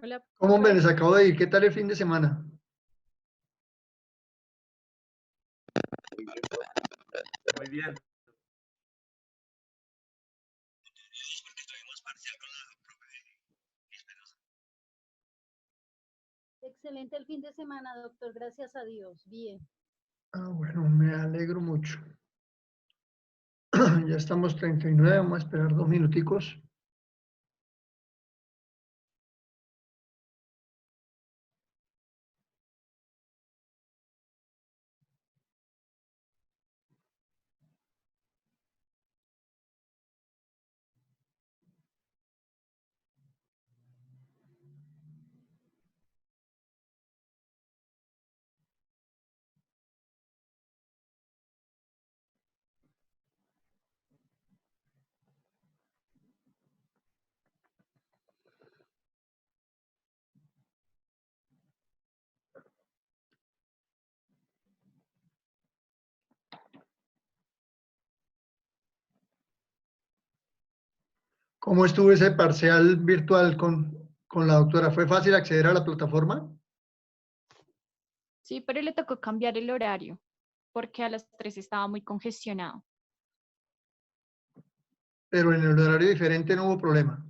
Hola, ¿Cómo me profe. les acabo de ir? ¿Qué tal el fin de semana? Muy bien. Excelente el fin de semana, doctor. Gracias a Dios. Bien. Ah, bueno, me alegro mucho. Ya estamos 39, vamos a esperar 2 minuticos. ¿Cómo estuvo ese parcial virtual con la doctora? ¿Fue fácil acceder a la plataforma? Sí, pero le tocó cambiar el horario porque a las 3 estaba muy congestionado. Pero en el horario diferente no hubo problema.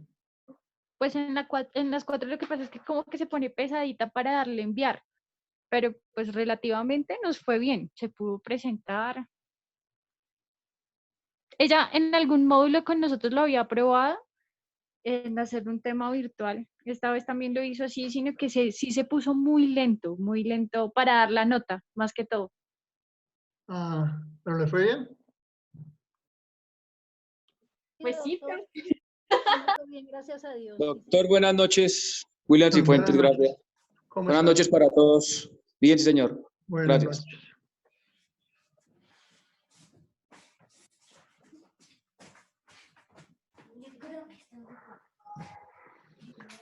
Pues en las 4 lo que pasa es que como que se pone pesadita para darle enviar, pero pues relativamente nos fue bien, se pudo presentar. Ella en algún módulo con nosotros lo había probado en hacer un tema virtual. Esta vez también lo hizo así, sino que sí se puso muy lento para dar la nota, más que todo. Ah, ¿pero le fue bien? Pues sí, doctor. Sí, me fue bien, gracias a Dios. Sí, Doctor, buenas noches. William Buenas Cifuentes, noches. gracias. ¿Cómo Buenas está? noches para todos. Bien, sí, señor. Buenas Gracias. noches.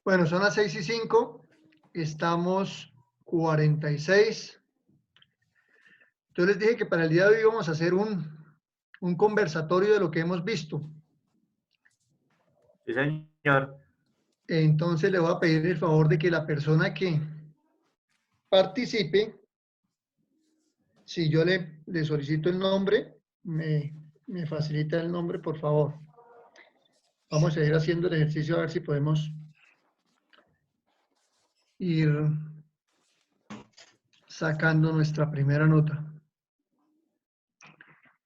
Bueno, son las 6:05. Estamos 46. Yo les dije que para el día de hoy vamos a hacer un conversatorio de lo que hemos visto. Sí, señor. Entonces le voy a pedir el favor de que la persona que participe, si yo le solicito el nombre, me facilita el nombre, por favor. Vamos a ir haciendo el ejercicio a ver si podemos ir sacando nuestra primera nota.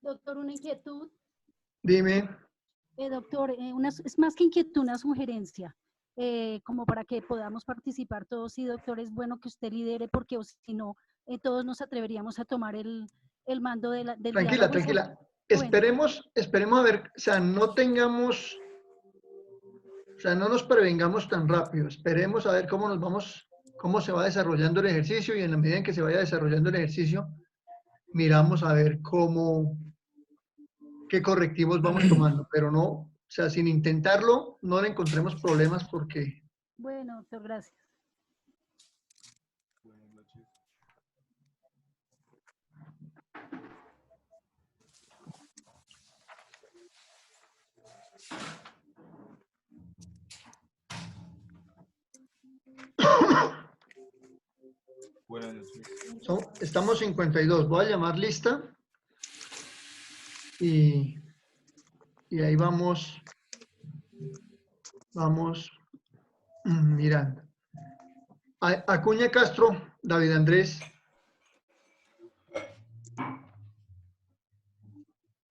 doctor, una inquietud. Dime. Doctor, es más que inquietud, una sugerencia. Como para que podamos participar todos. Sí, doctor, es bueno que usted lidere porque si no, todos nos atreveríamos a tomar el mando del Tranquila, diálogo. tranquila. Bueno. Esperemos a ver, o sea, no tengamos, o sea, no nos prevengamos tan rápido. Esperemos a ver cómo se va desarrollando el ejercicio y en la medida en que se vaya desarrollando el ejercicio, miramos a ver qué correctivos vamos tomando, pero no, o sea, sin intentarlo, no le encontremos problemas porque... Bueno, doctor, gracias. Estamos 52. Voy a llamar lista y ahí vamos mirando. Acuña Castro, David Andrés.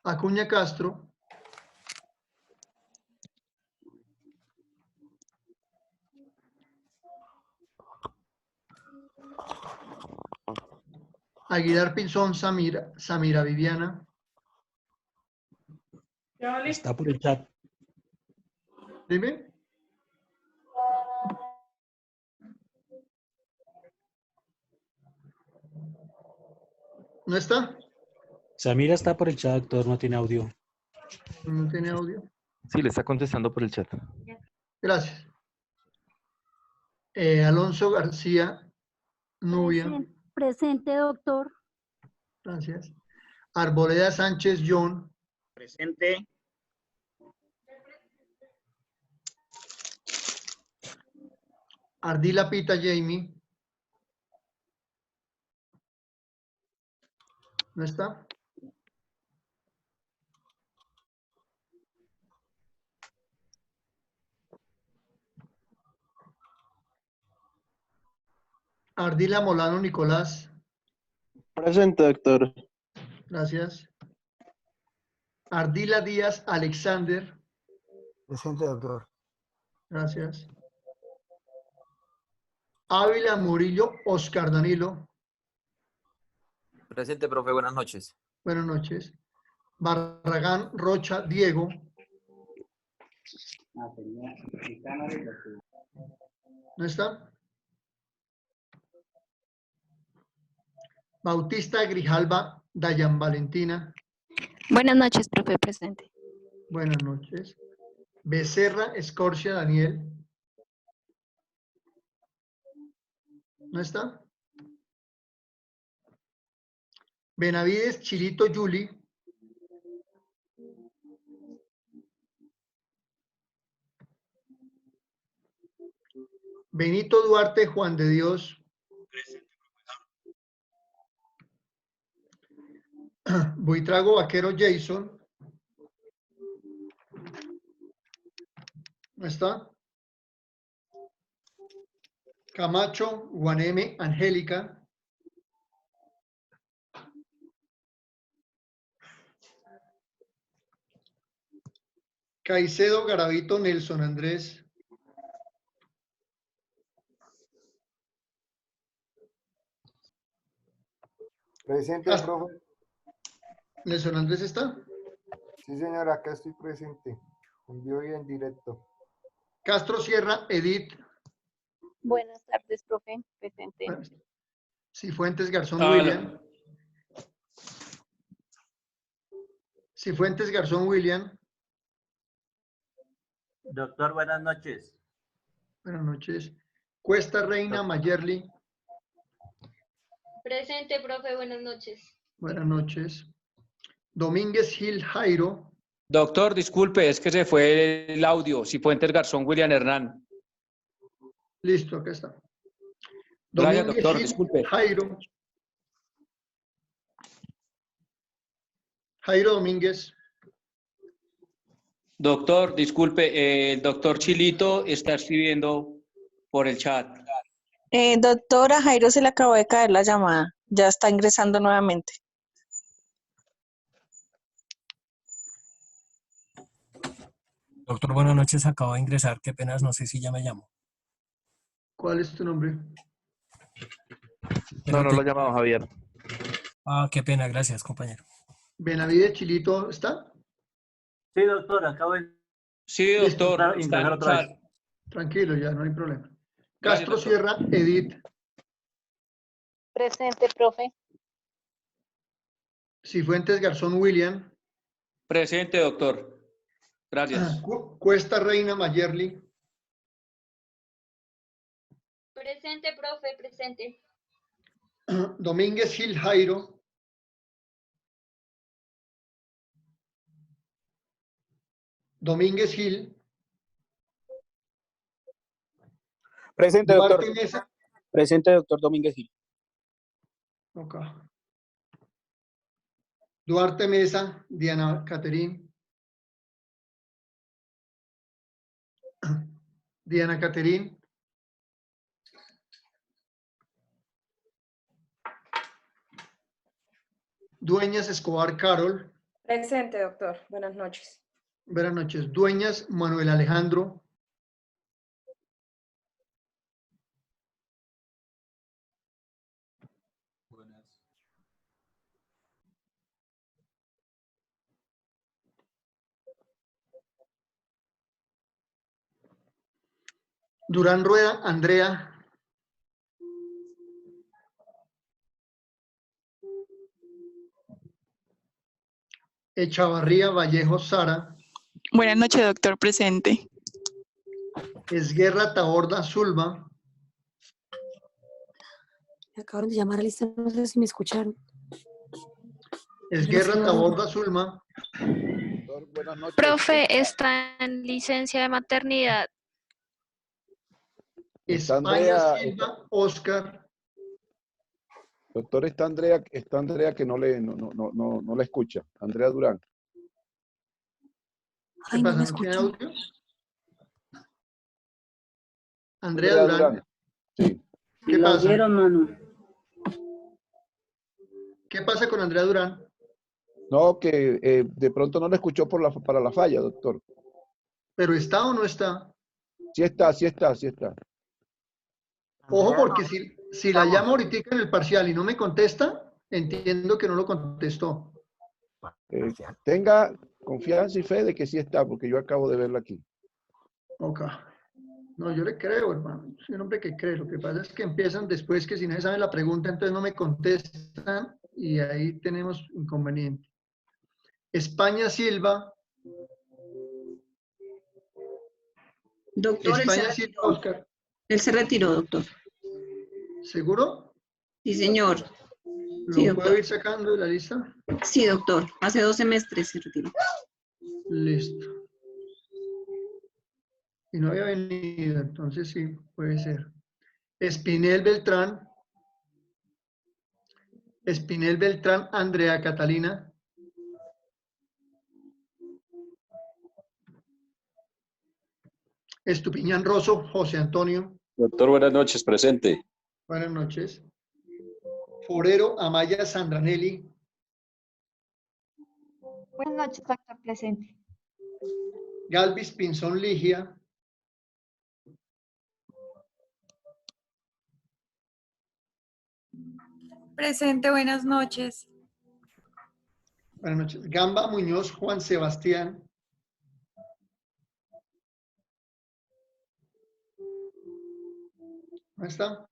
Acuña Castro. Aguilar Pinzón, Samira Viviana. Está por el chat. Dime. ¿No está? Samira está por el chat, doctor, no tiene audio. No tiene audio. Sí, le está contestando por el chat. Gracias. Alonso García Nubia. Presente, doctor. Gracias. Arboleda Sánchez John. Presente. Ardila Pita Jamie. ¿No está? Ardila Molano Nicolás. Presente, doctor. Gracias. Ardila Díaz Alexander. Presente, doctor. Gracias. Ávila Murillo Oscar Danilo. Presente, profe, buenas noches. Buenas noches. Barragán Rocha Diego. ¿No está? Bautista Grijalba Dayan Valentina. Buenas noches, profe, presente. Buenas noches. Becerra Escorcia Daniel. ¿No está? Benavides Chilito Yuli. Benito Duarte Juan de Dios. Buitrago Vaquero Jason. ¿No está? Camacho Guaneme Angélica. Caicedo Garavito Nelson Andrés. Presente, profe. ¿Nelson Andrés está? Sí, señora, acá estoy presente. En vivo y en directo. Castro Sierra Edith. Buenas tardes, profe, presente. Cifuentes Garzón Aló. William. Cifuentes Garzón William. Doctor, buenas noches. Buenas noches. Cuesta Reina Mayerly. Presente, profe, buenas noches. Buenas noches. Domínguez Gil Jairo. Doctor, disculpe, es que se fue el audio. Cifuentes Garzón William Hernán. Listo, acá está. Gracias, Domínguez doctor, Gil disculpe. Jairo. Jairo Domínguez. Doctor, disculpe, el doctor Chilito está escribiendo por el chat. Doctora, Jairo se le acabó de caer la llamada. Ya está ingresando nuevamente. Doctor, buenas noches. Acabo de ingresar. Qué pena, no sé si ya me llamo. ¿Cuál es tu nombre? No, no lo he llamado Javier. Ah, qué pena. Gracias, compañero. Benavides Chilito, ¿está? Sí, doctor, acabo de Sí, doctor. Está en ingresar el otra chat. vez. Tranquilo, ya, no hay problema. Gracias, Castro doctor. Sierra Edith. Presente, profe. Cifuentes Garzón William. Presente, doctor. Gracias. Cuesta Reina Mayerly. Presente, profe, presente. Domínguez Gil Jairo. Domínguez Gil. Presente, Duarte doctor. Mesa. Presente, doctor Domínguez Gil. Ok. Duarte Mesa, Diana Caterín. Diana Caterín. Dueñas Escobar Carol. Presente, doctor. Buenas noches. Buenas noches. Dueñas Manuel Alejandro. Durán Rueda Andrea. Echavarría Vallejo Sara. Buenas noches, doctor, presente. Esguerra Taborda Zulma. Me acabaron de llamar a lista, no sé si me escucharon. Esguerra Taborda Zulma. Buenas noches. Profe, está en licencia de maternidad. Está España Andrea, Silva Oscar. doctor, está Andrea que no la escucha. Andrea Durán. ¿Qué Ay, no pasa? me ¿No tiene escucho. audio? Andrea Durán. Sí. ¿Qué pasa? mano. ¿Qué pasa con Andrea Durán? No, que de pronto no la escuchó para la falla, doctor. ¿Pero está o no está? Sí está, sí está, sí está. Ojo, porque si la llamo ahorita en el parcial y no me contesta, entiendo que no lo contestó. Tenga confianza y fe de que sí está, porque yo acabo de verla aquí. Ok. No, yo le creo, hermano. Soy un hombre que cree. Lo que pasa es que empiezan después que si nadie sabe la pregunta, entonces no me contestan y ahí tenemos inconveniente. España Silva. Doctor, España Silva Oscar. él se retiró, doctor. ¿Seguro? Sí, señor. ¿Lo Sí, puedo doctor. ir sacando de la lista? Sí, doctor. Hace 2 semestres se retiró. Listo. Y no había venido, entonces sí, puede ser. Espinel Beltrán. Espinel Beltrán, Andrea Catalina. Estupiñán Rosso, José Antonio. Doctor, buenas noches, presente. Buenas noches. Forero Amaya Sandranelli. Buenas noches, doctor presente. Galvis Pinzón Ligia. Presente, buenas noches. Buenas noches. Gamba Muñoz Juan Sebastián. ¿Dónde está?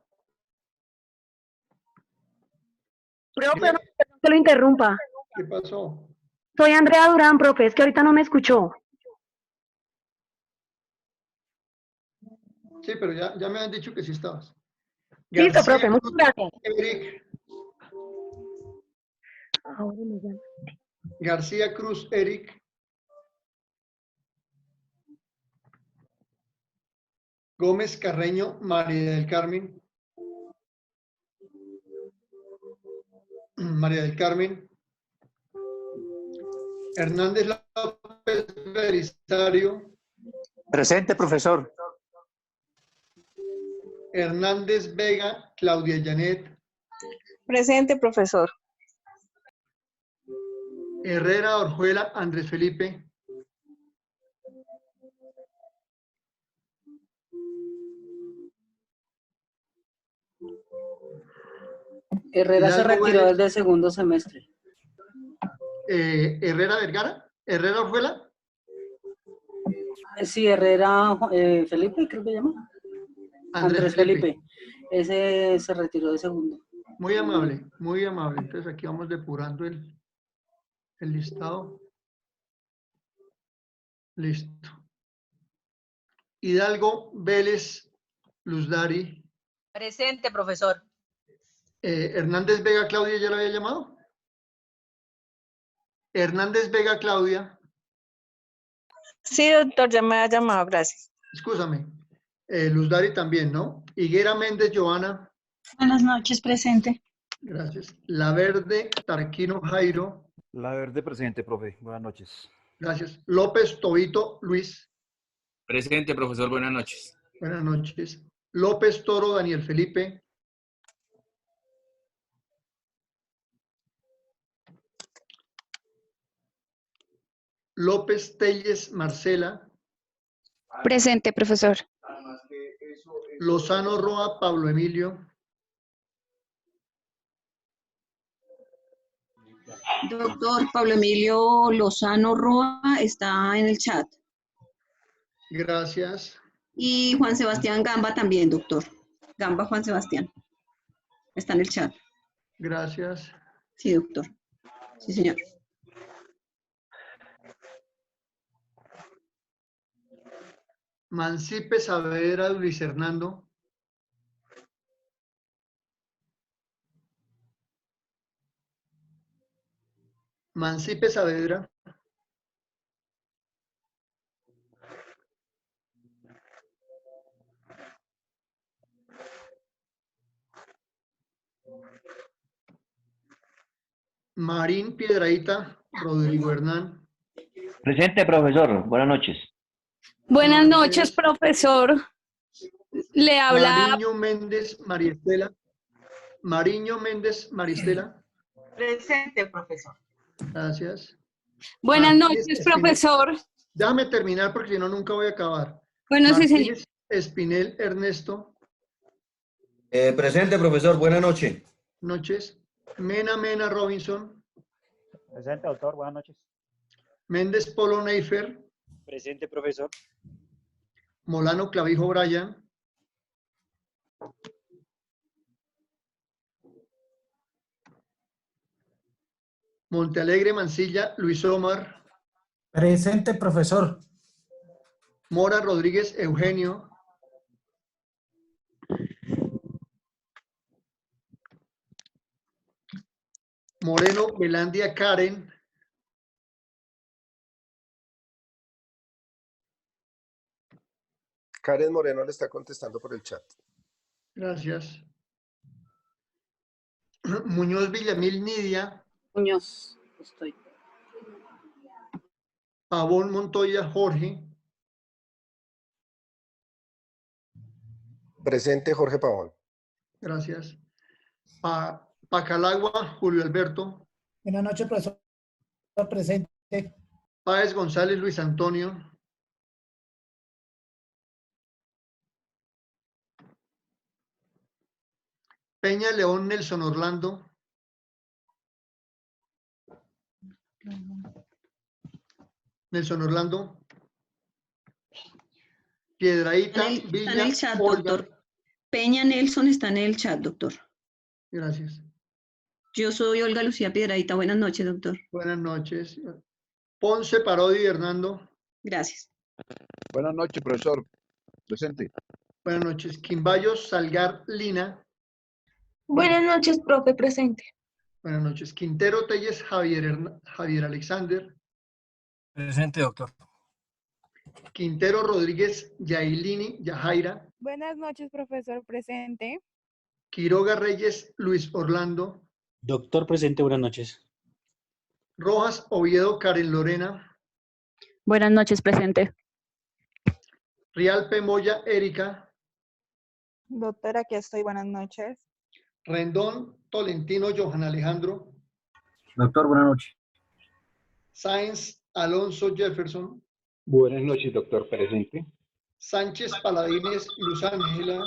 Profe, perdón que lo interrumpa. ¿Qué pasó? Soy Andrea Durán, profe, es que ahorita no me escuchó. Sí, pero ya me han dicho que sí estabas. Listo, profe, muchas gracias. Eric. Ahora me llama. García Cruz Eric. Gómez Carreño María del Carmen. María del Carmen. Hernández López Belisario. Presente, profesor. Hernández Vega Claudia Janet. Presente, profesor. Herrera Orjuela Andrés Felipe. Herrera se Hidalgo retiró Vélez. desde segundo semestre. Herrera Vergara. Herrera Orjuela. Sí, Herrera Felipe, creo que llama. Andrés Felipe. Ese se retiró de segundo. Muy amable, muy amable. Entonces aquí vamos depurando el listado. Listo. Hidalgo Vélez Luzdari. Presente, profesor. Hernández Vega Claudia, ¿ya la había llamado? Hernández Vega Claudia. Sí, doctor, ya me ha llamado, gracias. Escúchame. Luzdari también, ¿no? Higuera Méndez Joana. Buenas noches, presente. Gracias. La Verde Tarquino Jairo. La Verde presente, profe. Buenas noches. Gracias. López Tobito Luis. Presente, profesor. Buenas noches. Buenas noches. López Toro Daniel Felipe. López Telles Marcela. Presente, profesor. Lozano Roa Pablo Emilio. Doctor Pablo Emilio Lozano Roa está en el chat. Gracias. Y Juan Sebastián Gamba también, doctor. Gamba Juan Sebastián. Está en el chat. Gracias. Sí, doctor. Sí, señor. Mancipe Saavedra Luis Hernando. Mancipe Saavedra. Marín Piedraíta Rodrigo Hernán. Presente, profesor. Buenas noches. Buenas noches, profesor. Le habla. Mariño Méndez María Estela. Mariño Méndez María Estela. Presente, profesor. Gracias. Buenas Martínez noches, Espinel. profesor. Déjame terminar porque si no, nunca voy a acabar. Bueno, sí, señor. Martínez Espinel Ernesto. Presente, profesor. Buenas noches. Noches. Mena Robinson. Presente, doctor. Buenas noches. Méndez Polo Neifer. Presente, profesor. Molano Clavijo Brian. Montealegre Mancilla Luis Omar. Presente, profesor. Mora Rodríguez Eugenio. Moreno Belandia Karen. Karen Moreno le está contestando por el chat. Gracias. Muñoz Villamil Nidia. Muñoz, estoy. Pavón Montoya Jorge. Presente, Jorge Pavón. Gracias. Pacalagua Julio Alberto. Buenas noches, profesor. Presente. Páez González Luis Antonio. Peña León Nelson Orlando. Nelson Orlando. Piedraíta Está en Villa el chat, Olga. doctor. Peña Nelson está en el chat, doctor. Gracias. Yo soy Olga Lucía Piedraíta. Buenas noches, doctor. Buenas noches. Ponce Parodi Hernando. Gracias. Buenas noches, profesor. Presente. Buenas noches. Quimbayos Salgar Lina. Buenas noches, profe, presente. Buenas noches. Quintero Telles Javier Alexander. Presente, doctor. Quintero Rodríguez Yailini Yajaira. Buenas noches, profesor, presente. Quiroga Reyes Luis Orlando. Doctor, presente. Buenas noches. Rojas Oviedo Karen Lorena. Buenas noches, presente. Rialpe Moya Erika. Doctor, aquí estoy, buenas noches. Rendón Tolentino Johan Alejandro. Doctor, buenas noches. Sáenz Alonso Jefferson. Buenas noches, doctor. Presente. Sánchez Paladines Luz Ángela.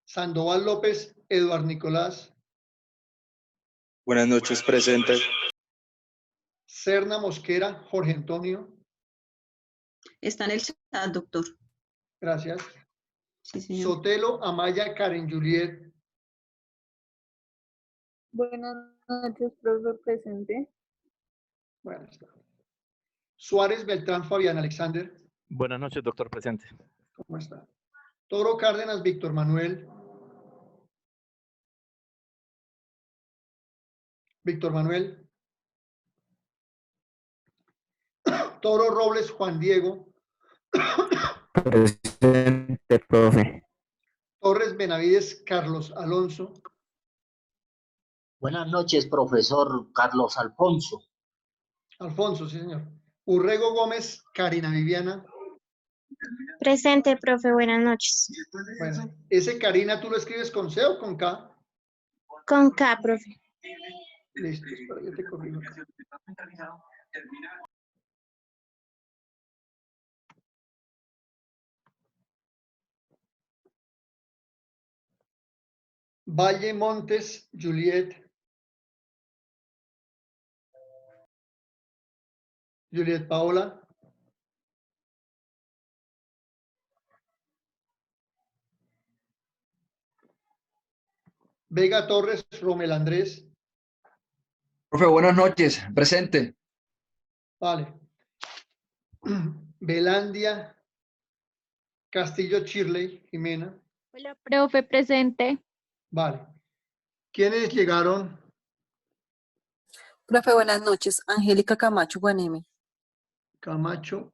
Sandoval López Eduard Nicolás. Buenas noches, presente. Serna Mosquera Jorge Antonio. Está en el chat, doctor. Gracias. Sí, señor. Sotelo Amaya Karen Juliet. Buenas noches, profe, presente. Bueno, está. Suárez Beltrán Fabián Alexander. Buenas noches, doctor. Presente. ¿Cómo está? Toro Cárdenas Víctor Manuel. Víctor Manuel. Toro Robles Juan Diego. Presente, profe. Torres Benavides Carlos Alonso. Buenas noches, profesor Carlos Alfonso. Alfonso, sí, señor. Urrego Gómez Karina Viviana. Presente, profe, buenas noches. Bueno, ese Karina, ¿tú lo escribes con C o con K? Con K, profe. Listo, espera, yo te corrijo. Valle Montes Juliet. Juliet Paola. Vega Torres Romel Andrés. Profe, buenas noches. Presente. Vale. Belandia Castillo Chirley Jimena. Hola, profe, presente. Vale. ¿Quiénes llegaron? Profe, buenas noches. Angélica Camacho Guaneme. Camacho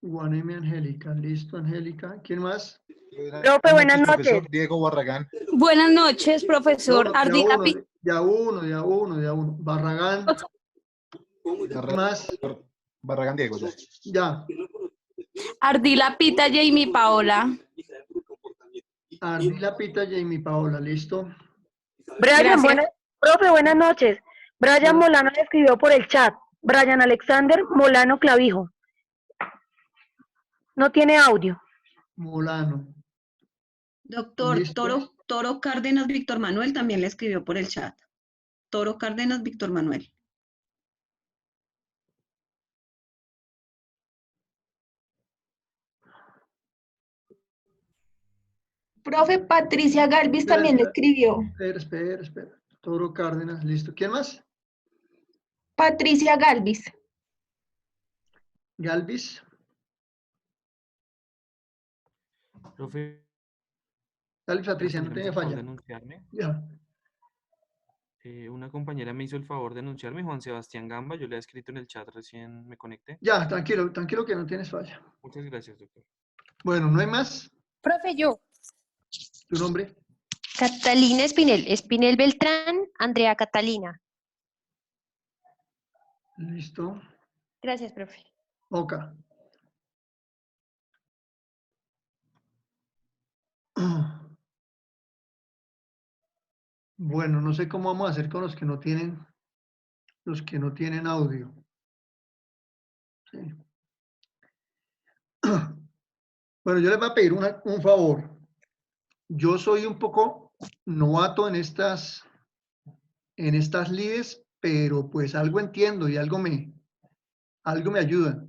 Juan M. Angélica, listo, Angélica. ¿Quién más? Profe, buenas noches. Profesor Diego Barragán. Buenas noches, profesor. No, Ardila Pi- de a uno. Barragán. ¿Qué más? Barragán Diego, ya. Ya. Ardila Pita, Jamie Paola. Ardila Pita, Jamie Paola, listo. Brian, profe, buenas noches. Brian Molano le escribió por el chat. Brian Alexander Molano Clavijo. No tiene audio. Molano. Doctor Listo. Toro Cárdenas Víctor Manuel también le escribió por el chat. Toro Cárdenas Víctor Manuel. Profe, Patricia Galvis también le escribió. Espera. Toro Cárdenas, listo. ¿Quién más? Patricia Galvis. Galvis. Profe, Dale, Patricia, no tiene falla. denunciarme. Ya. Una compañera me hizo el favor de anunciarme, Juan Sebastián Gamba. Yo le he escrito en el chat, recién me conecté. Ya, tranquilo que no tienes falla. Muchas gracias, doctor. Bueno, ¿no hay más? Profe, yo. ¿Tu nombre? Catalina Espinel. Espinel Beltrán, Andrea Catalina. Listo. Gracias, profe. Oca. Bueno, no sé cómo vamos a hacer con los que no tienen audio. Sí. Bueno, yo les voy a pedir un favor. Yo soy un poco novato en estas lides, pero pues algo entiendo y algo me ayuda.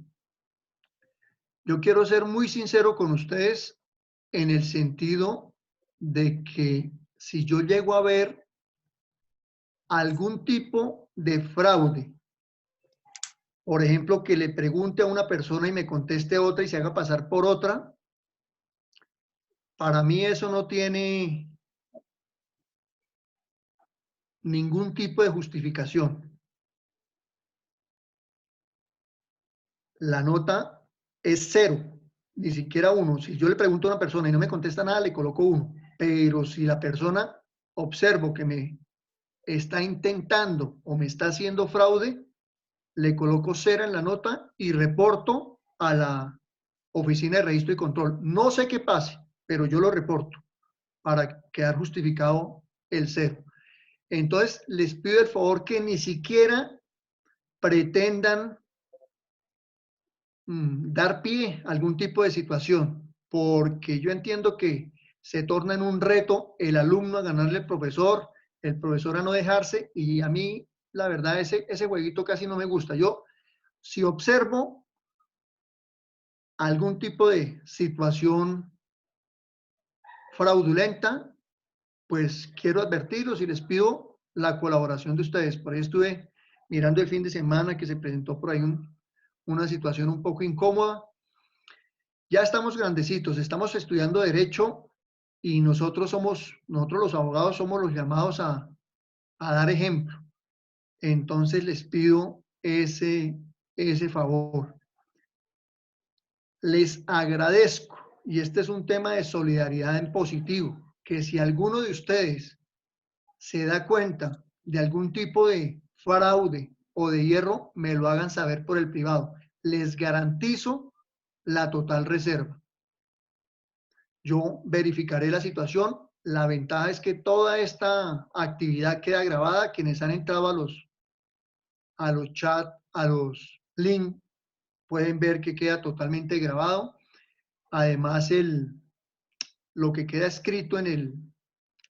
Yo quiero ser muy sincero con ustedes en el sentido de que si yo llego a ver algún tipo de fraude, por ejemplo, que le pregunte a una persona y me conteste otra y se haga pasar por otra, para mí eso no tiene ningún tipo de justificación. La nota es 0, ni siquiera 1. Si yo le pregunto a una persona y no me contesta nada, le coloco 1. Pero si la persona observo que me está intentando o me está haciendo fraude, le coloco 0 en la nota y reporto a la oficina de registro y control. No sé qué pase, pero yo lo reporto para quedar justificado el 0. Entonces, les pido el favor que ni siquiera pretendan dar pie a algún tipo de situación, porque yo entiendo que se torna en un reto el alumno a ganarle al profesor, el profesor a no dejarse, y a mí, la verdad, ese jueguito casi no me gusta. Yo, si observo algún tipo de situación fraudulenta, pues quiero advertirlos y les pido la colaboración de ustedes. Por ahí estuve mirando el fin de semana que se presentó por ahí una situación un poco incómoda. Ya estamos grandecitos, estamos estudiando Derecho y nosotros los abogados somos los llamados a dar ejemplo. Entonces les pido ese favor. Les agradezco, y este es un tema de solidaridad en positivo, que si alguno de ustedes se da cuenta de algún tipo de fraude o de hierro, me lo hagan saber por el privado. Les garantizo la total reserva. Yo verificaré la situación. La ventaja es que toda esta actividad queda grabada. Quienes han entrado a los chats, a los links, pueden ver que queda totalmente grabado. Además, lo que queda escrito en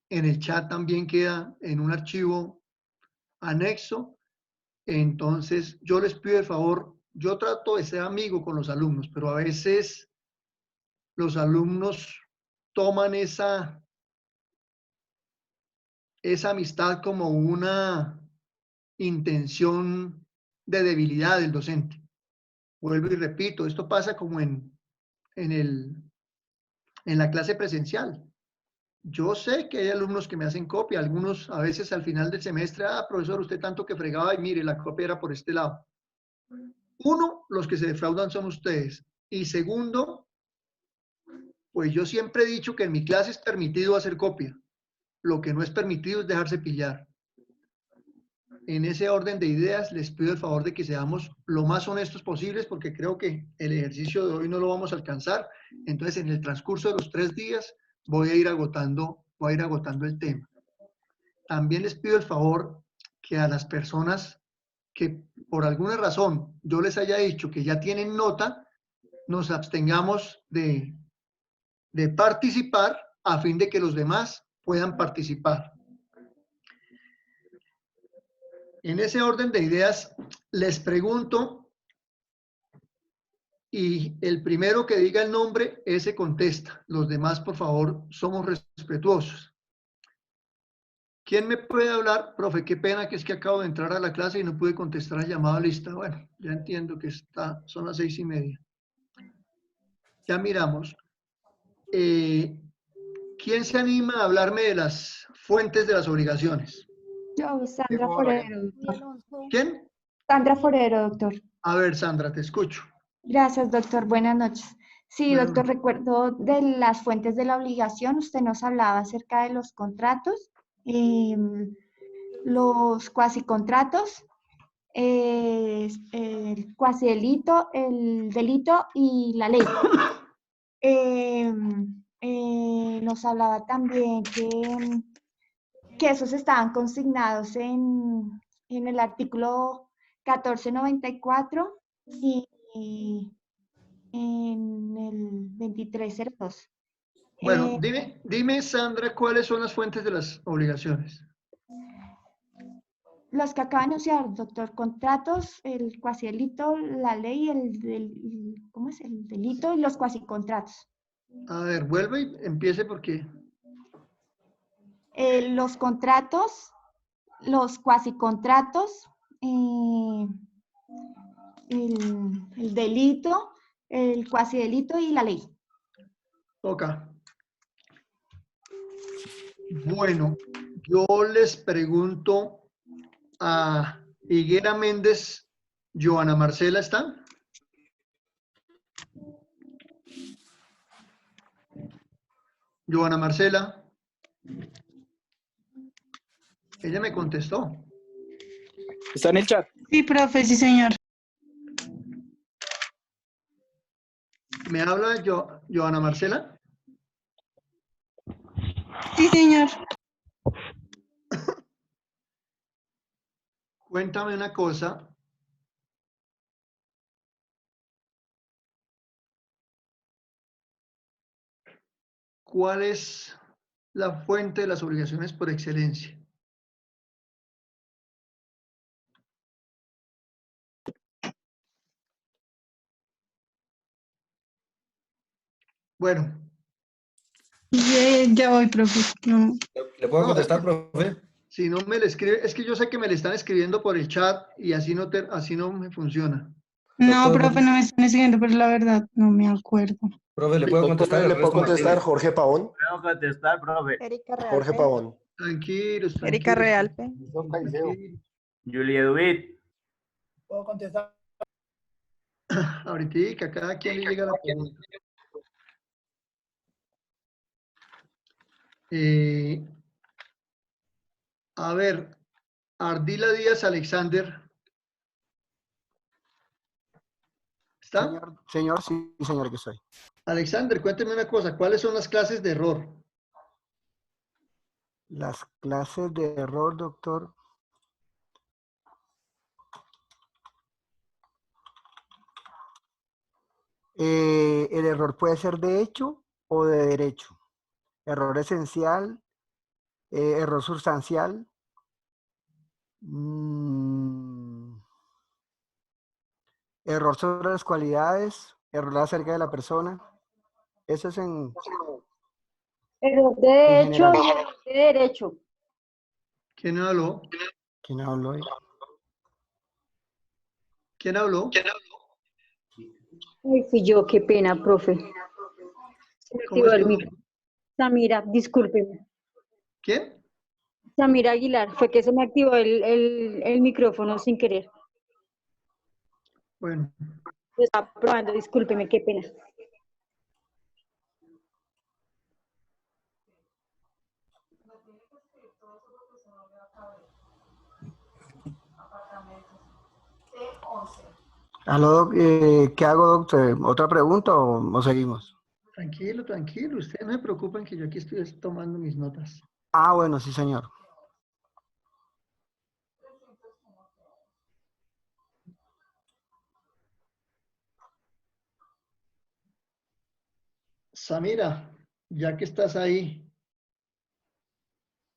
el chat también queda en un archivo anexo. Entonces, yo les pido el favor, yo trato de ser amigo con los alumnos, pero a veces los alumnos toman esa amistad como una intención de debilidad del docente. Vuelvo y repito, esto pasa como en la clase presencial. Yo sé que hay alumnos que me hacen copia, algunos a veces al final del semestre, profesor, usted tanto que fregaba y mire, la copia era por este lado. Uno, los que se defraudan son ustedes. Y segundo, pues yo siempre he dicho que en mi clase es permitido hacer copia. Lo que no es permitido es dejarse pillar. En ese orden de ideas, les pido el favor de que seamos lo más honestos posibles, porque creo que el ejercicio de hoy no lo vamos a alcanzar. Entonces, en el transcurso de los 3 días, voy a ir agotando el tema. También les pido el favor que a las personas que por alguna razón yo les haya dicho que ya tienen nota, nos abstengamos de participar a fin de que los demás puedan participar. En ese orden de ideas, les pregunto y el primero que diga el nombre, ese contesta. Los demás, por favor, somos respetuosos. ¿Quién me puede hablar? Profe, qué pena que es que acabo de entrar a la clase y no pude contestar la llamada lista. Bueno, ya entiendo que son las 6:30. Ya miramos. ¿Quién se anima a hablarme de las fuentes de las obligaciones? Yo, Sandra Forero, doctor. ¿Quién? Sandra Forero, doctor. A ver, Sandra, te escucho. Gracias, doctor. Buenas noches. Sí, Buenas doctor, recuerdo de las fuentes de la obligación. Usted nos hablaba acerca de los contratos, los cuasicontratos, el cuasidelito, el delito y la ley. Nos hablaba también que esos estaban consignados en el artículo 1494 y en el 2302. Bueno, dime, Sandra, ¿cuáles son las fuentes de las obligaciones? Los que acaba de anunciar, doctor, contratos, el cuasidelito, la ley, ¿cómo es? El delito y los cuasicontratos. A ver, vuelve y empiece porque... Los contratos, los cuasicontratos, el delito, el cuasidelito y la ley. Ok. Bueno, yo les pregunto a Higuera Méndez, Joana Marcela, ¿está? Joana Marcela. Ella me contestó. Está en el chat. Sí, profe, sí, señor. ¿Me habla Joana Marcela? Sí, señor. Cuéntame una cosa. ¿Cuál es la fuente de las obligaciones por excelencia? Bueno. Ya voy, profe. No. ¿Le puedo contestar, profe? Si no me le escribe, es que yo sé que me le están escribiendo por el chat y así no me funciona. No, profe, no me están escribiendo, pero la verdad no me acuerdo. Profe, ¿le puedo contestar? ¿Le puedo contestar, Jorge Pavón? Puedo contestar, profe. Erika Realpe. Jorge Pavón. Tranquilos. Erika Realpe. Julia Dubit. ¿Puedo contestar? Ahorita, cada quien le llega la pregunta. A ver, Ardila Díaz Alexander. ¿Está? Señor, sí, señor, que soy. Alexander, cuénteme una cosa. ¿Cuáles son las clases de error? Las clases de error, doctor. El error puede ser de hecho o de derecho. Error esencial, error sustancial, error sobre las cualidades, error acerca de la persona. Eso es en... Error de hecho y error de derecho. ¿Quién habló? ¿Quién habló ahí? ¿Quién habló? Ay, fui yo, qué pena, profe. Se me ¿Cómo activó es el tu micro. Samira, discúlpeme. ¿Quién? Samira Aguilar, fue que se me activó el micrófono sin querer. Bueno, Lo estaba probando, discúlpeme, qué pena. Aló, ¿qué hago, doctor? ¿Otra pregunta o seguimos? Tranquilo, tranquilo. Ustedes no se preocupen que yo aquí estoy tomando mis notas. Ah, bueno, sí, señor. Samira, ya que estás ahí,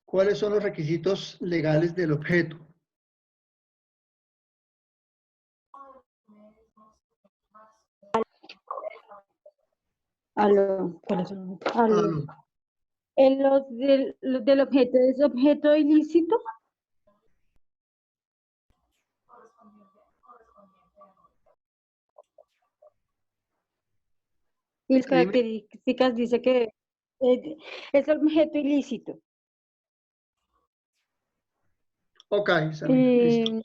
¿cuáles son los requisitos legales del objeto? Aló, ¿cuáles son? Aló. Aló. Del objeto, ¿es objeto ilícito? Y las características dice que es objeto ilícito. Ok, Samira, listo. Las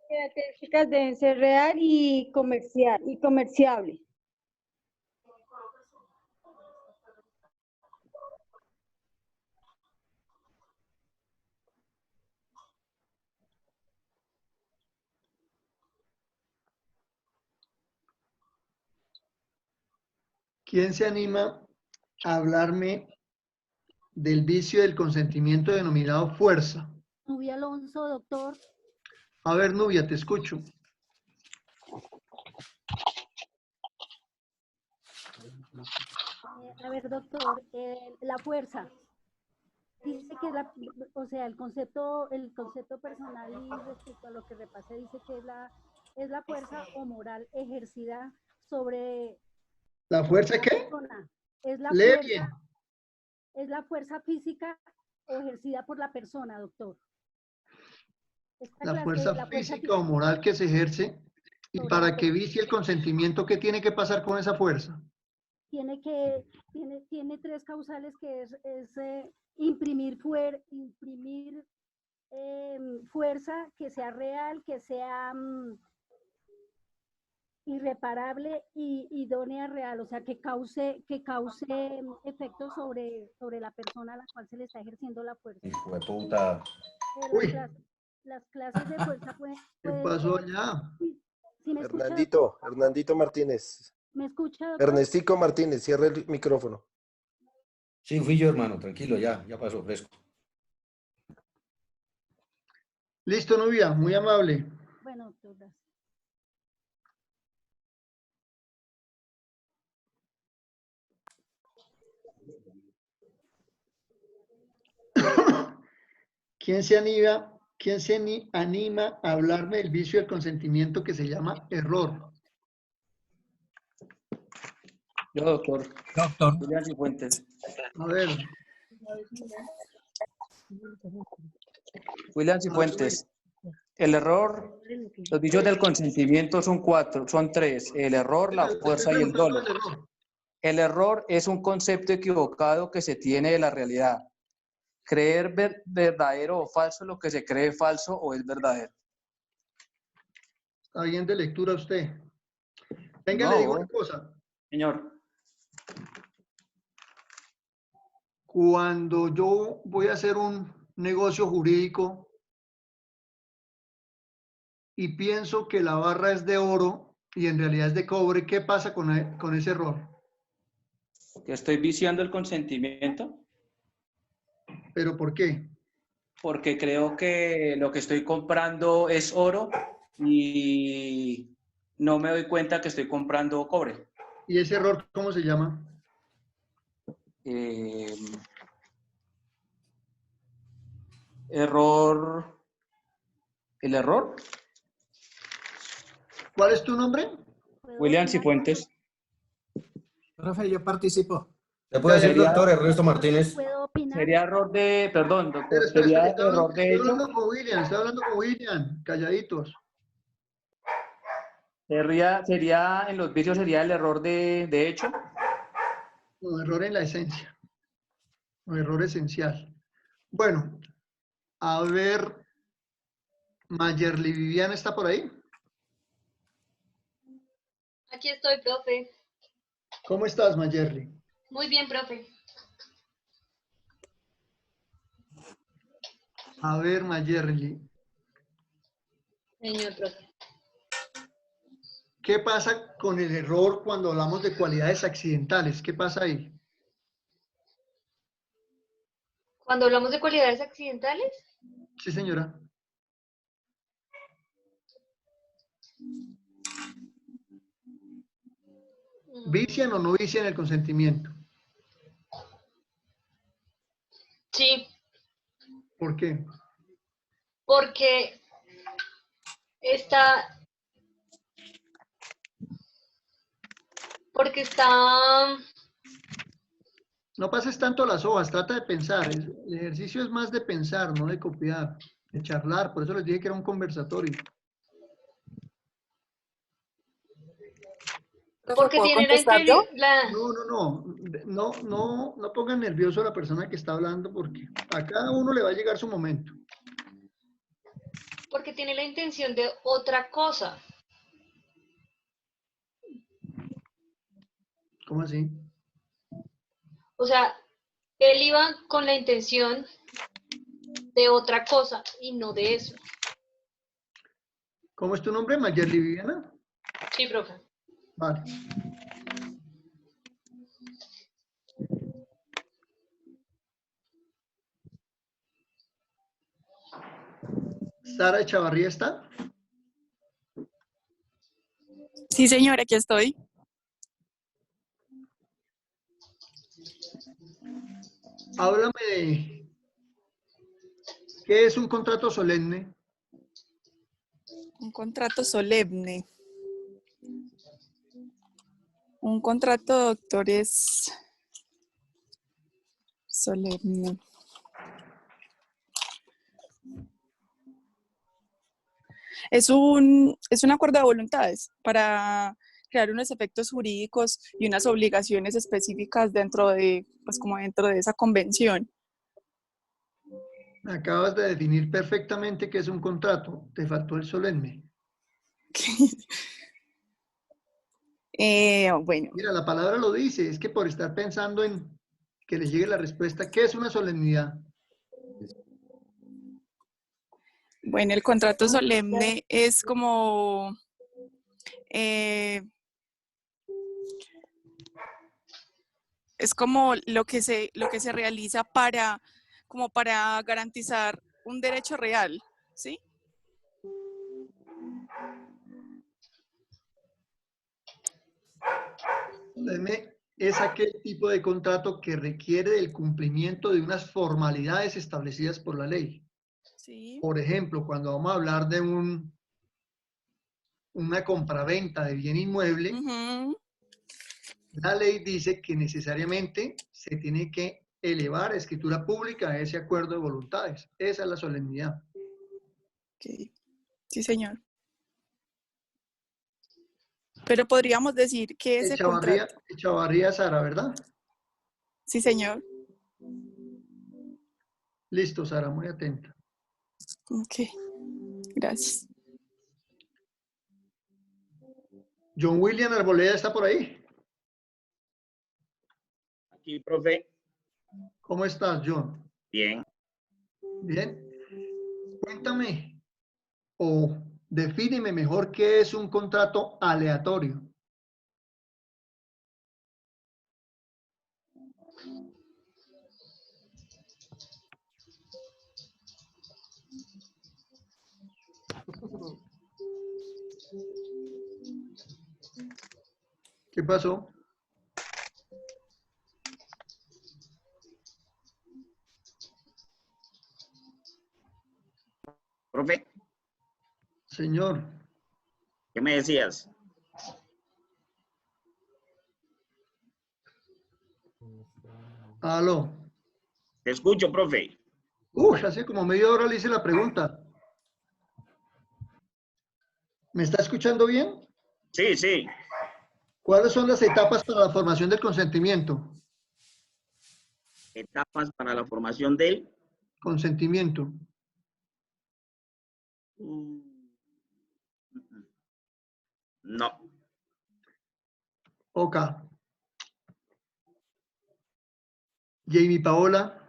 características deben ser real y comerciable. ¿Quién se anima a hablarme del vicio del consentimiento denominado fuerza? Nubia Alonso, doctor. A ver, Nubia, te escucho. A ver, doctor, la fuerza. Dice que el concepto personal y respecto a lo que repase dice que es la fuerza o moral ejercida sobre ¿La fuerza qué? persona. Es la Lee fuerza, bien. es la fuerza física o ejercida por la persona, doctor. La fuerza física o moral que se ejerce. Y para que vicie el consentimiento, ¿qué tiene que pasar con esa fuerza? Tiene tres causales que es imprimir fuerza, que sea real, que sea irreparable y idónea real, o sea, que cause efectos sobre la persona a la cual se le está ejerciendo la fuerza. Hijo de puta. Las clases de fuerza pueden ¿Qué pasó allá? ¿Sí me escucha? Hernandito Martínez. ¿Me escucha, doctor? Ernestico Martínez, cierra el micrófono. Sí, fui yo, hermano, tranquilo, ya pasó, fresco. Listo, Nubia, muy amable. Bueno, doctor, gracias. ¿Quién se anima a hablarme del vicio del consentimiento que se llama error? Yo, doctor. Doctor. Julián Cifuentes. A ver. William Cifuentes. El error, los vicios del consentimiento son tres. El error, la fuerza y el dolo. El error es un concepto equivocado que se tiene de la realidad. Creer verdadero o falso lo que se cree falso o es verdadero. Está bien de lectura usted. Venga, No. le digo una cosa. Señor. Cuando yo voy a hacer un negocio jurídico y pienso que la barra es de oro y en realidad es de cobre, ¿qué pasa con ese error? ¿Que estoy viciando el consentimiento? ¿Pero por qué? Porque creo que lo que estoy comprando es oro y no me doy cuenta que estoy comprando cobre. ¿Y ese error cómo se llama? Error. ¿El error? ¿Cuál es tu nombre? William Cifuentes. Profe, yo participo. ¿Se puede decir, doctor Ernesto Martínez? Sería error de, perdón, doctor, Espera, sería estoy error de hablando hecho. con William, estoy hablando con William, calladitos. Sería, en los vicios sería el error de hecho. No, error en la esencia. No, error esencial. Bueno, a ver, Mayerly Viviana está por ahí. Aquí estoy, profe. ¿Cómo estás, Mayerly? Muy bien, profe. A ver, Mayerly, Señor profe. ¿qué pasa con el error cuando hablamos de cualidades accidentales? ¿Qué pasa ahí? Cuando hablamos de cualidades accidentales, Sí, señora. ¿Vician o no vician el consentimiento? sí, ¿Por qué? porque está, No pases tanto las hojas, trata de pensar. El ejercicio es más de pensar, no de copiar, de charlar. Por eso les dije que era un conversatorio. porque tiene No pongan nervioso a la persona que está hablando porque a cada uno le va a llegar su momento. porque tiene la intención de otra cosa. ¿Cómo así? O sea, él iba con la intención de otra cosa y no de eso. ¿Cómo es tu nombre, Mayerly Viviana? Sí, profe. Vale. ¿Sara Echavarría está? Sí, señora, aquí estoy. Háblame de ¿qué es un contrato solemne? Un contrato solemne. Un contrato, doctor, es solemne. Es un acuerdo de voluntades para crear unos efectos jurídicos y unas obligaciones específicas dentro de, pues como dentro de esa convención. Acabas de definir perfectamente qué es un contrato. Te faltó el solemne. Bueno. Mira, la palabra lo dice. Es que por estar pensando en que le llegue la respuesta, ¿qué es una solemnidad? Bueno, el contrato solemne es como lo que se realiza para garantizar un derecho real, ¿sí? Solemne es aquel tipo de contrato que requiere del cumplimiento de unas formalidades establecidas por la ley. Sí. Por ejemplo, cuando vamos a hablar de una compraventa de bien inmueble, la ley dice que necesariamente se tiene que elevar a escritura pública ese acuerdo de voluntades. Esa es la solemnidad. Okay. Sí, señor. Pero podríamos decir que ese contrato... Echavarría Sara, ¿verdad? Sí, señor. Listo, Sara, muy atenta. Ok, gracias. John William Arboleda está por ahí. Aquí, profe. ¿Cómo estás, John? Bien. Bien. Cuéntame o defíneme mejor qué es un contrato aleatorio. ¿Qué pasó? Profe, Señor. ¿qué me decías? Aló. Te escucho, profe. Hace como media hora le hice la pregunta. ¿Me está escuchando bien? Sí, sí. ¿Cuáles son las etapas para la formación del consentimiento? Etapas para la formación del consentimiento. No. Ok. Jamie Paola.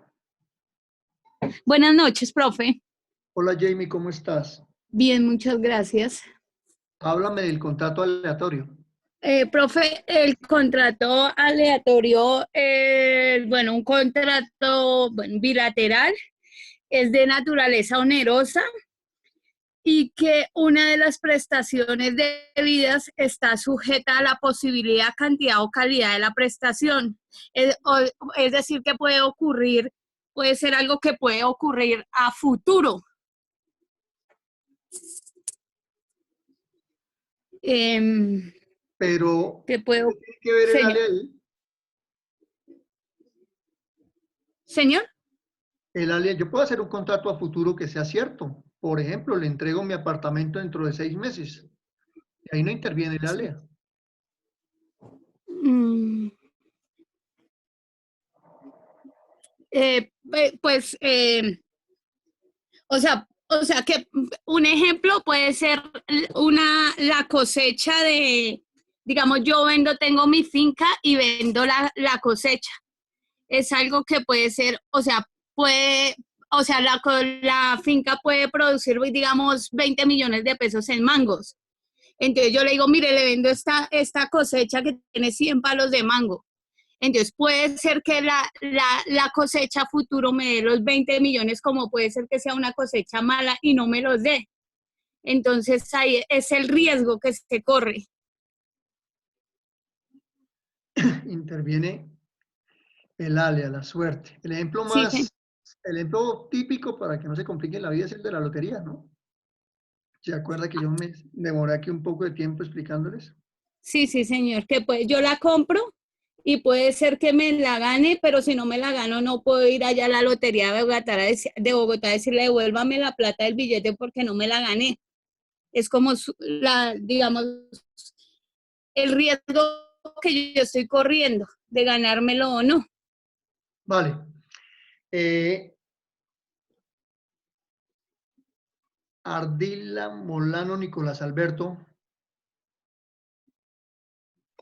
Buenas noches, profe. Hola Jamie, ¿cómo estás? Bien, muchas gracias. Háblame del contrato aleatorio. Profe, el contrato aleatorio, bueno, un contrato bilateral, es de naturaleza onerosa y que una de las prestaciones debidas está sujeta a la posibilidad, cantidad o calidad de la prestación. Es decir, que puede ocurrir, puede ser algo que puede ocurrir a futuro. Pero, ¿qué puedo? ¿tiene que ver el Señor. ALE ahí? Señor. El ALE, yo puedo hacer un contrato a futuro que sea cierto. Por ejemplo, le entrego mi apartamento dentro de 6 meses. Y ahí no interviene el ALE. O sea que un ejemplo puede ser la cosecha de, digamos, tengo mi finca y vendo la cosecha. Es algo que puede ser, la finca puede producir, digamos, 20 millones de pesos en mangos. Entonces yo le digo, mire, le vendo esta cosecha que tiene 100 palos de mango. Entonces puede ser que la cosecha futuro me dé los 20 millones, como puede ser que sea una cosecha mala y no me los dé. Entonces ahí es el riesgo que se corre. Interviene el ALE, a la suerte. El ejemplo el ejemplo típico para que no se complique la vida es el de la lotería, ¿no? ¿Se acuerda que yo me demoré aquí un poco de tiempo explicándoles? Sí, señor, que pues yo la compro y puede ser que me la gane, pero si no me la gano no puedo ir allá a la lotería de Bogotá a decirle devuélvame la plata del billete porque no me la gané. Es como digamos, el riesgo que yo estoy corriendo de ganármelo o no. Vale. Ardila Molano Nicolás Alberto.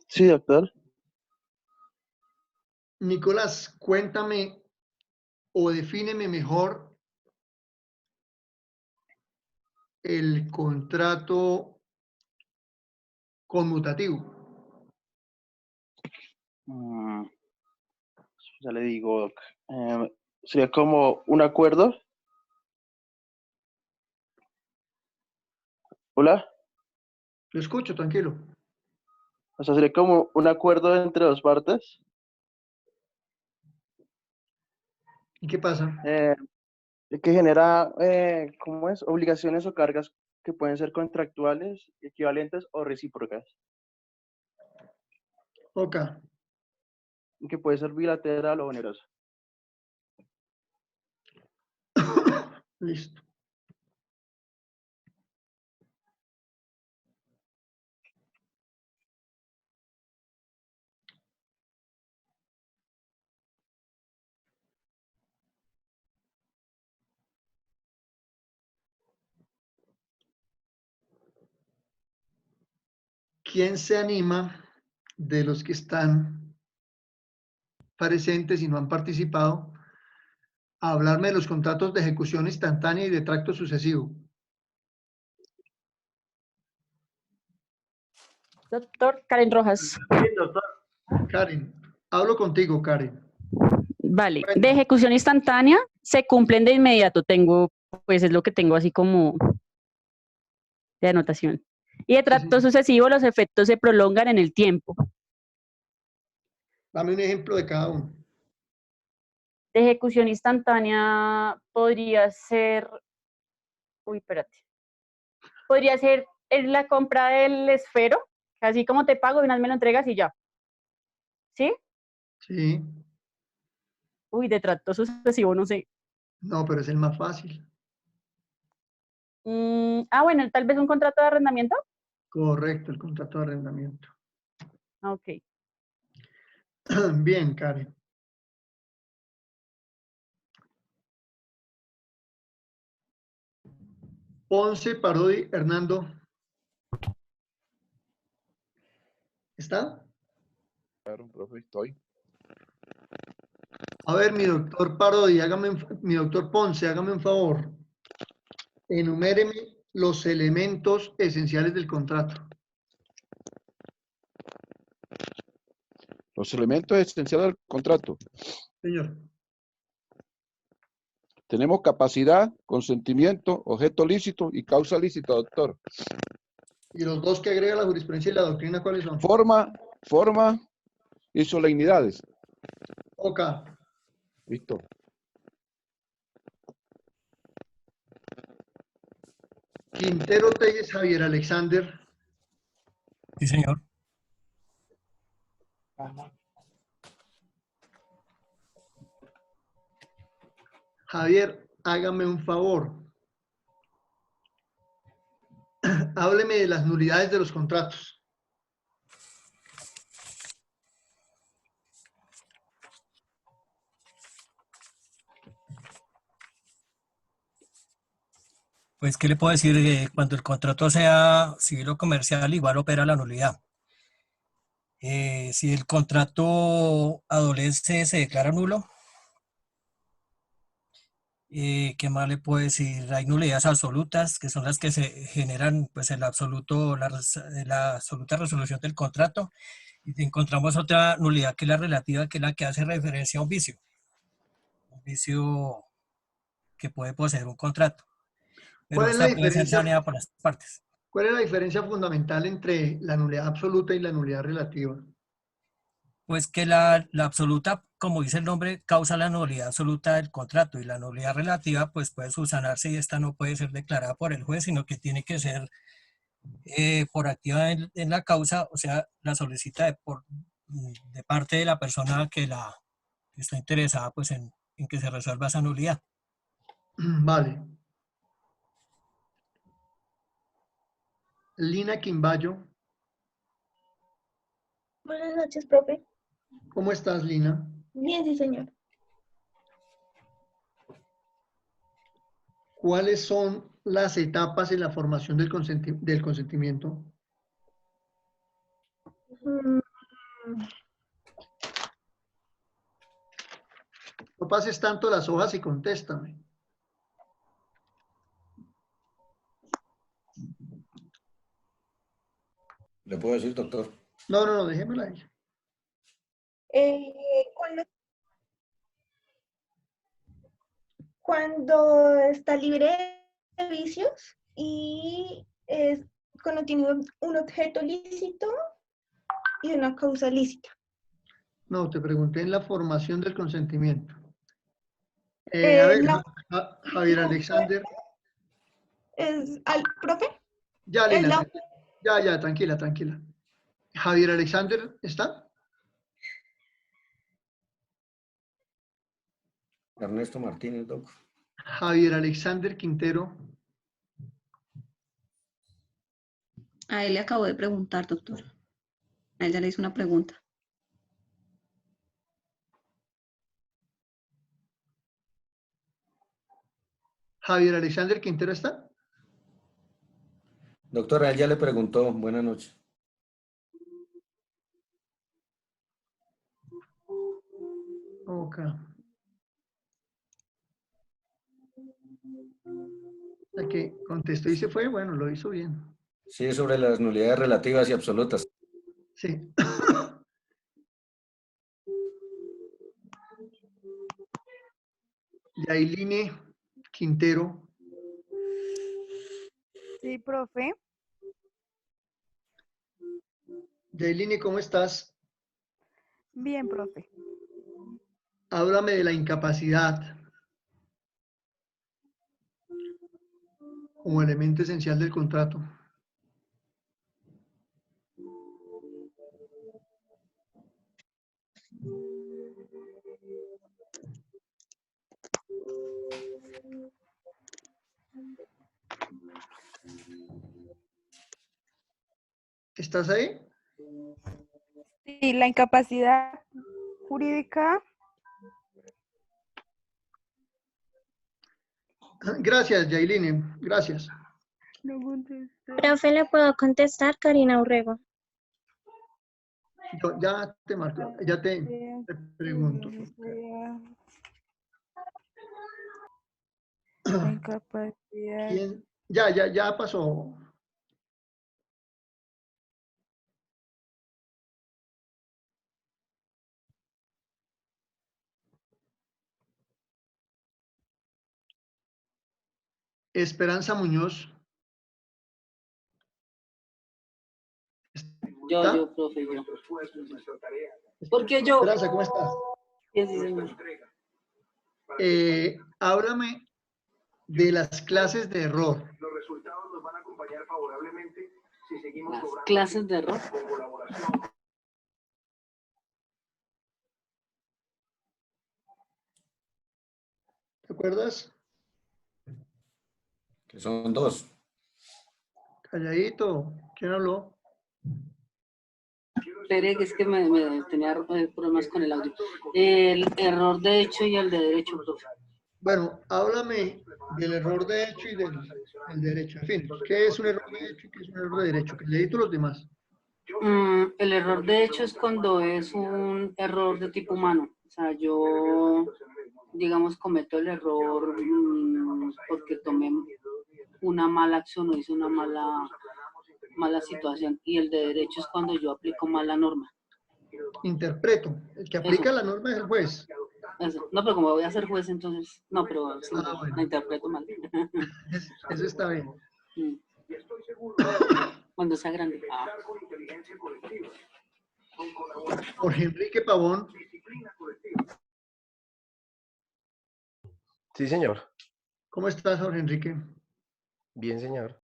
Sí, doctor. Nicolás, cuéntame o defíneme mejor el contrato conmutativo. Ya le digo, doc. Sería como un acuerdo. Hola. Lo escucho, tranquilo. O sea, sería como un acuerdo entre dos partes. ¿Y qué pasa? Que genera, ¿cómo es? Obligaciones o cargas que pueden ser contractuales, equivalentes o recíprocas. Ok. Que puede ser bilateral o oneroso. Listo. ¿Quién se anima de los que están presentes y no han participado a hablarme de los contratos de ejecución instantánea y de tracto sucesivo? Doctor Karen Rojas. Karen, hablo contigo, Karen. Vale, de ejecución instantánea se cumplen de inmediato, pues es lo que tengo así como de anotación. Y de tracto sucesivo los efectos se prolongan en el tiempo. Dame un ejemplo de cada uno. De ejecución instantánea podría ser, podría ser la compra del esfero, así como te pago, de una vez me lo entregas y ya. ¿Sí? Sí. De tracto sucesivo, no sé. No, pero es el más fácil. Bueno, tal vez un contrato de arrendamiento. Correcto, el contrato de arrendamiento. Ok. Bien, Karen. Ponce, Parodi, Hernando. ¿Está? Claro, profe, estoy. A ver, mi doctor Parodi, mi doctor Ponce, hágame un favor. Enuméreme los elementos esenciales del contrato. Los elementos esenciales del contrato. Señor. Tenemos capacidad, consentimiento, objeto lícito y causa lícita, doctor. ¿Y los dos que agrega la jurisprudencia y la doctrina cuáles son? Forma y solemnidades. Ok. Listo. Quintero Telles Javier Alexander. Sí, señor. Javier, hágame un favor. Hábleme de las nulidades de los contratos. Pues, ¿qué le puedo decir? Cuando el contrato sea civil o comercial, igual opera la nulidad. Si el contrato adolece, se declara nulo. ¿Qué más le puedo decir? Hay nulidades absolutas, que son las que se generan, pues, el absoluto, la absoluta resolución del contrato. Y encontramos otra nulidad que es la relativa, que es la que hace referencia a un vicio. Un vicio que puede poseer un contrato. Pero ¿Cuál es la esta puede ser diferencia? saneada por las partes. ¿Cuál es la diferencia fundamental entre la nulidad absoluta y la nulidad relativa? Pues que la absoluta, como dice el nombre, causa la nulidad absoluta del contrato, y la nulidad relativa pues puede subsanarse, y esta no puede ser declarada por el juez, sino que tiene que ser por activa en la causa, o sea, la solicita de parte de la persona que está interesada pues en que se resuelva esa nulidad. Vale. Lina Quimbayo. Buenas noches, profe. ¿Cómo estás, Lina? Bien, sí, señor. ¿Cuáles son las etapas en la formación del consentimiento? No pases tanto las hojas y contéstame. ¿Le puedo decir, doctor? No, déjemela ahí. Cuando está libre de vicios y cuando tiene un objeto lícito y una causa lícita. No, te pregunté en la formación del consentimiento. A ver, Javier Alexander. ¿Profe? Ya, Lina. Ya, tranquila. Javier Alexander, ¿está? Ernesto Martínez, doc. Javier Alexander Quintero. A él le acabo de preguntar, doctor. A él ya le hice una pregunta. Javier Alexander Quintero, ¿está? Doctora, él ya le preguntó. Buenas noches. Ok. O sea que contestó y se fue, bueno, lo hizo bien. Sí, sobre las nulidades relativas y absolutas. Sí. Yailine Quintero. Sí, profe. Yailine, ¿cómo estás? Bien, profe. Háblame de la incapacidad como elemento esencial del contrato. ¿Estás ahí? Sí, la incapacidad jurídica. Gracias, Yailine. Gracias. Profe, ¿le puedo contestar? Karina Urrego. Yo ya te marco, ya te pregunto. Incapacidad. ¿Quién? Ya pasó. Esperanza Muñoz. ¿Está? Yo, profe, yo. ¿Por qué yo? Esperanza, ¿cómo estás? Bien, sí, señor. Háblame de las clases de error. Las clases de error. ¿Te acuerdas? Que son dos. Calladito. ¿Quién habló? Espere, que es que me tenía problemas con el audio. El error de hecho y el de derecho, profe. Bueno, háblame del error de hecho y del derecho. En fin, ¿qué es un error de hecho y qué es un error de derecho? Calladito los demás. El error de hecho es cuando es un error de tipo humano. O sea, yo, digamos, cometo el error porque tomé una mala acción o hice una mala situación. Y el de derecho es cuando yo aplico mal la norma. Interpreto. El que aplica la norma es el juez. Eso. No, pero como voy a ser juez, entonces, no, pero sí, bueno. la interpreto mal. Eso está bien. Cuando sea grande. Jorge Enrique Pavón. Sí, señor. ¿Cómo estás, Jorge Enrique? Bien, señor.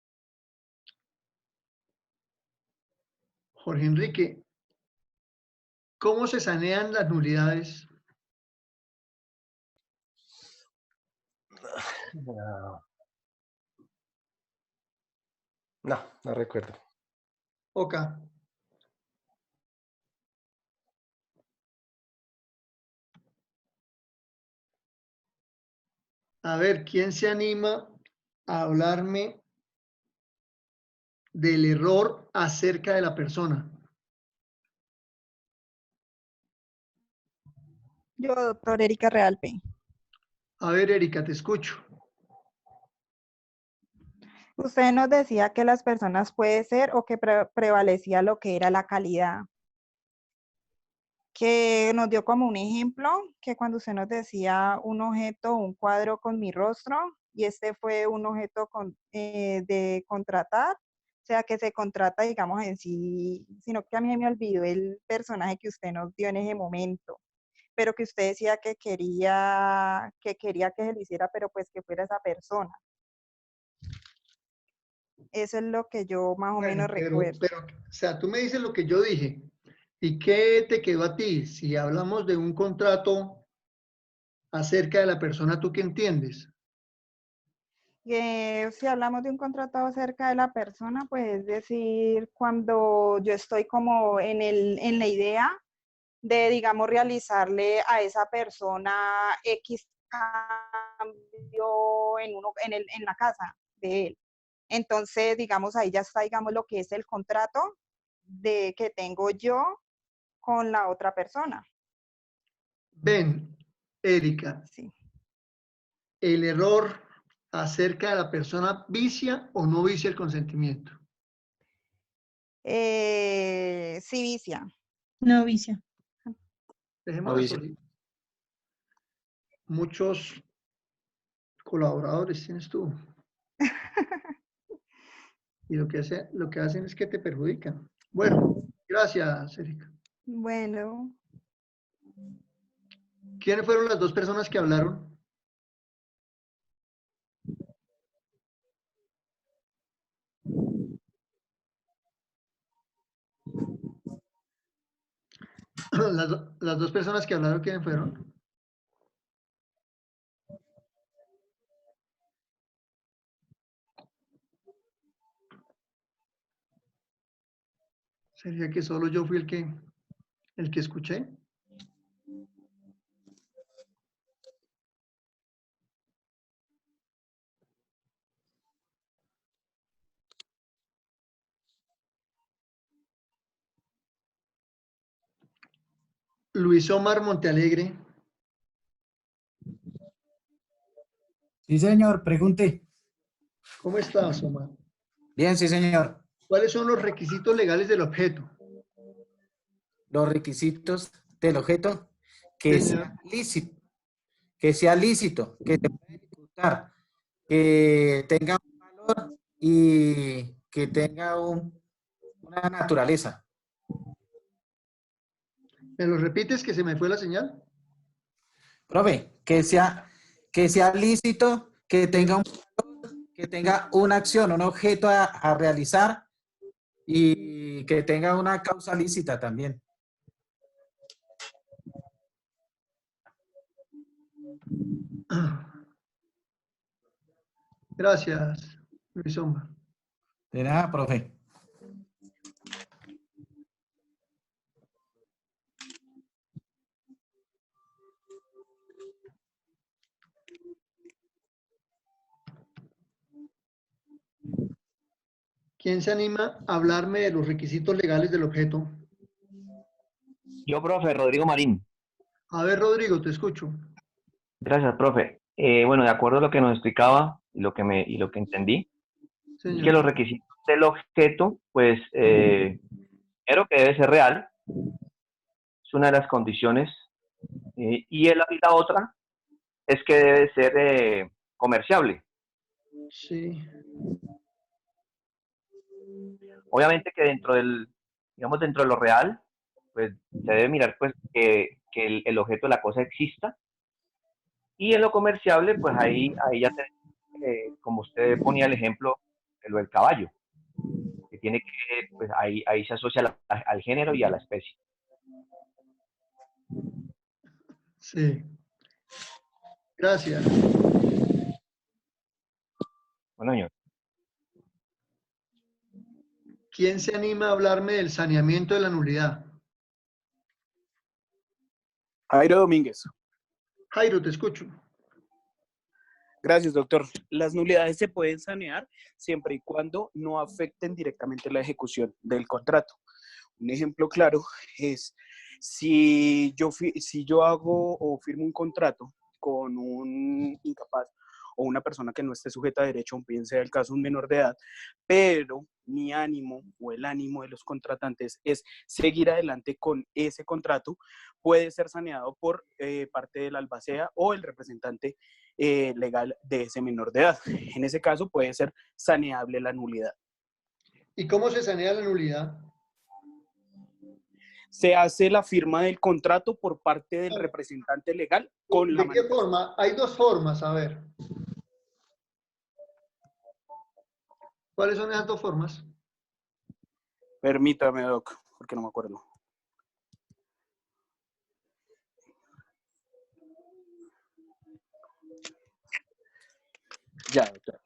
Jorge Enrique, ¿cómo se sanean las nulidades? No recuerdo. Ok. A ver, ¿quién se anima a hablarme del error acerca de la persona? Yo, doctor Erika Realpe. A ver, Erika, te escucho. Usted nos decía que las personas puede ser o que prevalecía lo que era la calidad. Que nos dio como un ejemplo, que cuando usted nos decía un objeto, un cuadro con mi rostro, y este fue un objeto de contratar, o sea, que se contrata, digamos, en sí, sino que a mí me olvidó el personaje que usted nos dio en ese momento, pero que usted decía que quería que se lo hiciera, pero pues que fuera esa persona. Eso es lo que yo más o menos recuerdo. Pero, o sea, tú me dices lo que yo dije. ¿Y qué te quedó a ti? Si hablamos de un contrato acerca de la persona, ¿tú qué entiendes? Si hablamos de un contrato acerca de la persona, pues es decir, cuando yo estoy como en la idea de, digamos, realizarle a esa persona X cambio en la casa de él. Entonces, digamos, ahí ya está, digamos, lo que es el contrato que tengo yo con la otra persona. Ven, Erika. Sí. ¿El error acerca de la persona vicia o no vicia el consentimiento? Sí, vicia. No, vicia. Dejemos eso. Muchos colaboradores tienes tú. Y lo que hacen es que te perjudican. Bueno, gracias, Erika. Bueno. ¿Quiénes fueron las dos personas que hablaron? Las dos personas que hablaron, ¿quiénes fueron? ¿Sería que solo yo fui el que escuché? Luis Omar Montealegre. Sí, señor, pregunte. ¿Cómo estás, Omar? Bien, sí, señor. ¿Cuáles son los requisitos legales del objeto? Los requisitos del objeto que sea lícito, que sea lícito, que se pueda ejecutar, que tenga un valor y que tenga una naturaleza. ¿Me lo repites que se me fue la señal? Profe, que sea lícito, que tenga que tenga una acción, un objeto a realizar y que tenga una causa lícita también. Gracias, Luis Omar. De nada, profe. ¿Quién se anima a hablarme de los requisitos legales del objeto? Yo, profe, Rodrigo Marín. A ver, Rodrigo, te escucho. Gracias, profe. Bueno, de acuerdo a lo que nos explicaba y lo que entendí, es Señor. que los requisitos del objeto, pues, primero que debe ser real, es una de las condiciones, y la otra es que debe ser comerciable. Sí. Obviamente que dentro dentro de lo real, pues se debe mirar pues que el objeto de la cosa exista, y en lo comerciable, pues ahí ya tenemos, como usted ponía el ejemplo, lo del caballo, que tiene que, pues ahí se asocia al género y a la especie. Sí. Gracias. Bueno, señor. ¿Quién se anima a hablarme del saneamiento de la nulidad? Jairo Domínguez. Jairo, te escucho. Gracias, doctor. Las nulidades se pueden sanear siempre y cuando no afecten directamente la ejecución del contrato. Un ejemplo claro es si yo hago o firmo un contrato con un incapaz o una persona que no esté sujeta a derecho, bien sea el caso un menor de edad, pero mi ánimo o el ánimo de los contratantes es seguir adelante con ese contrato, puede ser saneado por parte del albacea o el representante legal de ese menor de edad. En ese caso puede ser saneable la nulidad. ¿Y cómo se sanea la nulidad? Se hace la firma del contrato por parte del representante legal con la ¿De qué forma? Hay dos formas, a ver. ¿Cuáles son esas dos formas? Permítame, doc, porque no me acuerdo. Ya, doctor.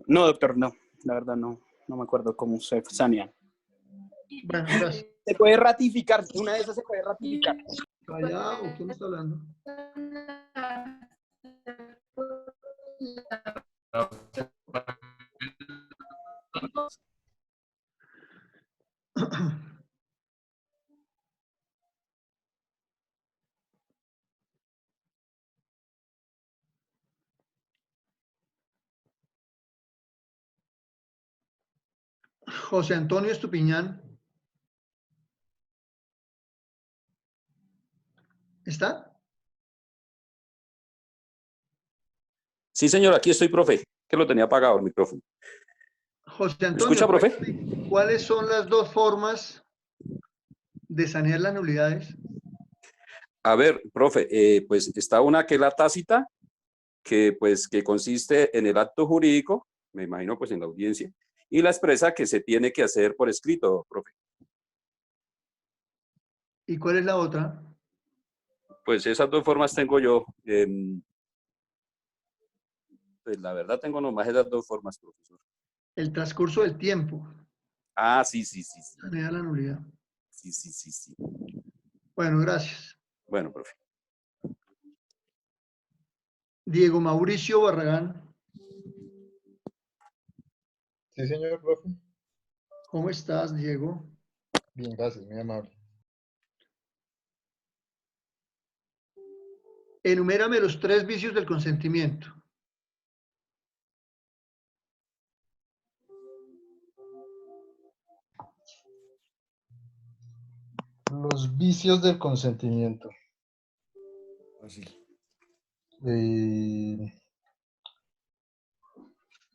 No, doctor, no. La verdad no me acuerdo cómo se sanean. Bueno, gracias. Se puede ratificar, una de esas se puede ratificar. Callao, ¿quién está hablando? José Antonio Estupiñán. ¿Está? Sí, señor, aquí estoy, profe, que lo tenía apagado el micrófono. José ¿Me Antonio, escucha, profe? ¿cuáles son las dos formas de sanear las nulidades? A ver, profe, pues está una que es la tácita, que consiste en el acto jurídico, me imagino pues en la audiencia, y la expresa que se tiene que hacer por escrito, profe. ¿Y cuál es la otra? Pues esas dos formas tengo yo. Pues la verdad tengo nomás esas dos formas, profesor. El transcurso del tiempo. Ah, sí. Sanea la nulidad. Sí. Bueno, gracias. Bueno, profe. Diego Mauricio Barragán. Sí, señor, profe. ¿Cómo estás, Diego? Bien, gracias, muy amable. enumérame los 3 vicios del consentimiento. Los vicios del consentimiento.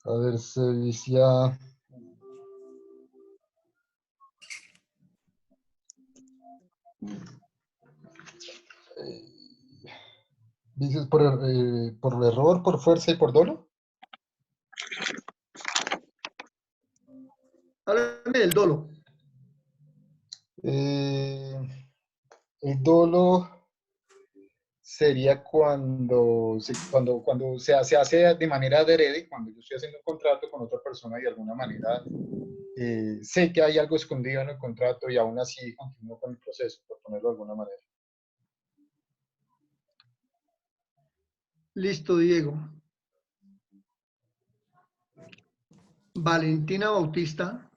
A ver, se vicia. Vicios por error, por fuerza y por dolo. Háblame del dolo. El dolo sería cuando se hace de manera adrede, cuando yo estoy haciendo un contrato con otra persona y de alguna manera sé que hay algo escondido en el contrato y aún así continúo con el proceso, por ponerlo de alguna manera. Listo, Diego. Valentina Bautista.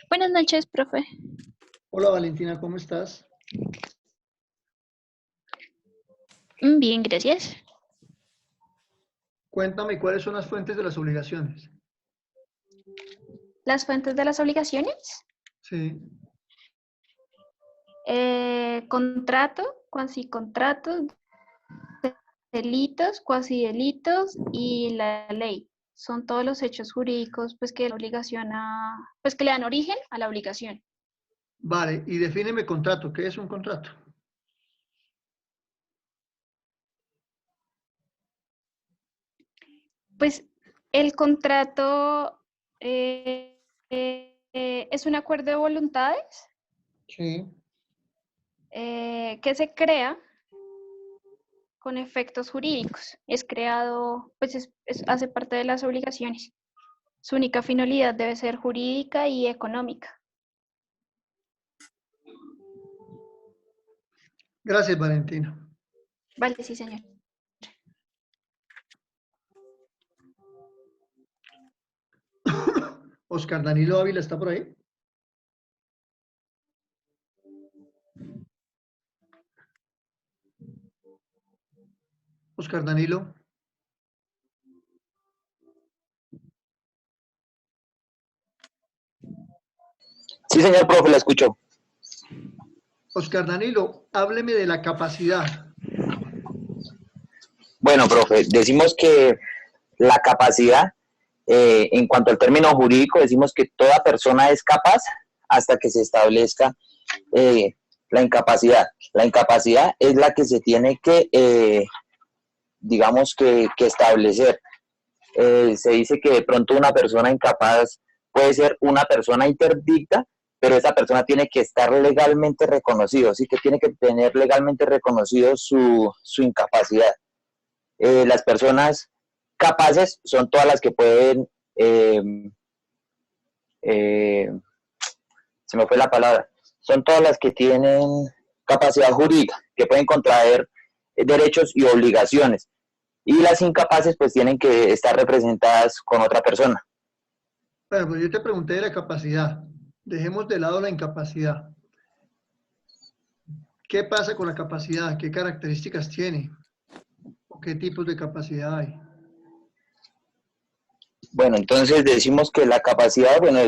Buenas noches, profe. Hola, Valentina, ¿cómo estás? Bien, gracias. Cuéntame, ¿cuáles son las fuentes de las obligaciones? ¿Las fuentes de las obligaciones? Sí. Contrato, cuasicontratos, delitos, cuasidelitos y la ley. Son todos los hechos jurídicos pues, que que le dan origen a la obligación. Vale, y defíneme contrato. ¿Qué es un contrato? Pues el contrato es un acuerdo de voluntades Sí. Que se crea con efectos jurídicos. Es creado, pues hace parte de las obligaciones. Su única finalidad debe ser jurídica y económica. Gracias, Valentina. Vale, sí, señor. Oscar Danilo Ávila está por ahí. Oscar Danilo. Sí, señor profe, la escucho. Oscar Danilo, hábleme de la capacidad. Bueno, profe, decimos que la capacidad, en cuanto al término jurídico, decimos que toda persona es capaz hasta que se establezca la incapacidad. La incapacidad es la que se tiene que, digamos, que establecer. Se dice que de pronto una persona incapaz puede ser una persona interdicta, pero esa persona tiene que estar legalmente reconocido, ¿sí? Que tiene que tener legalmente reconocido su incapacidad. Las personas capaces son todas las que pueden, se me fue la palabra, son todas las que tienen capacidad jurídica, que pueden contraer derechos y obligaciones. Y las incapaces pues tienen que estar representadas con otra persona. Bueno, pues yo te pregunté de la capacidad. Dejemos de lado la incapacidad. ¿Qué pasa con la capacidad? ¿Qué características tiene? ¿O qué tipos de capacidad hay? Bueno, entonces decimos que la capacidad, bueno,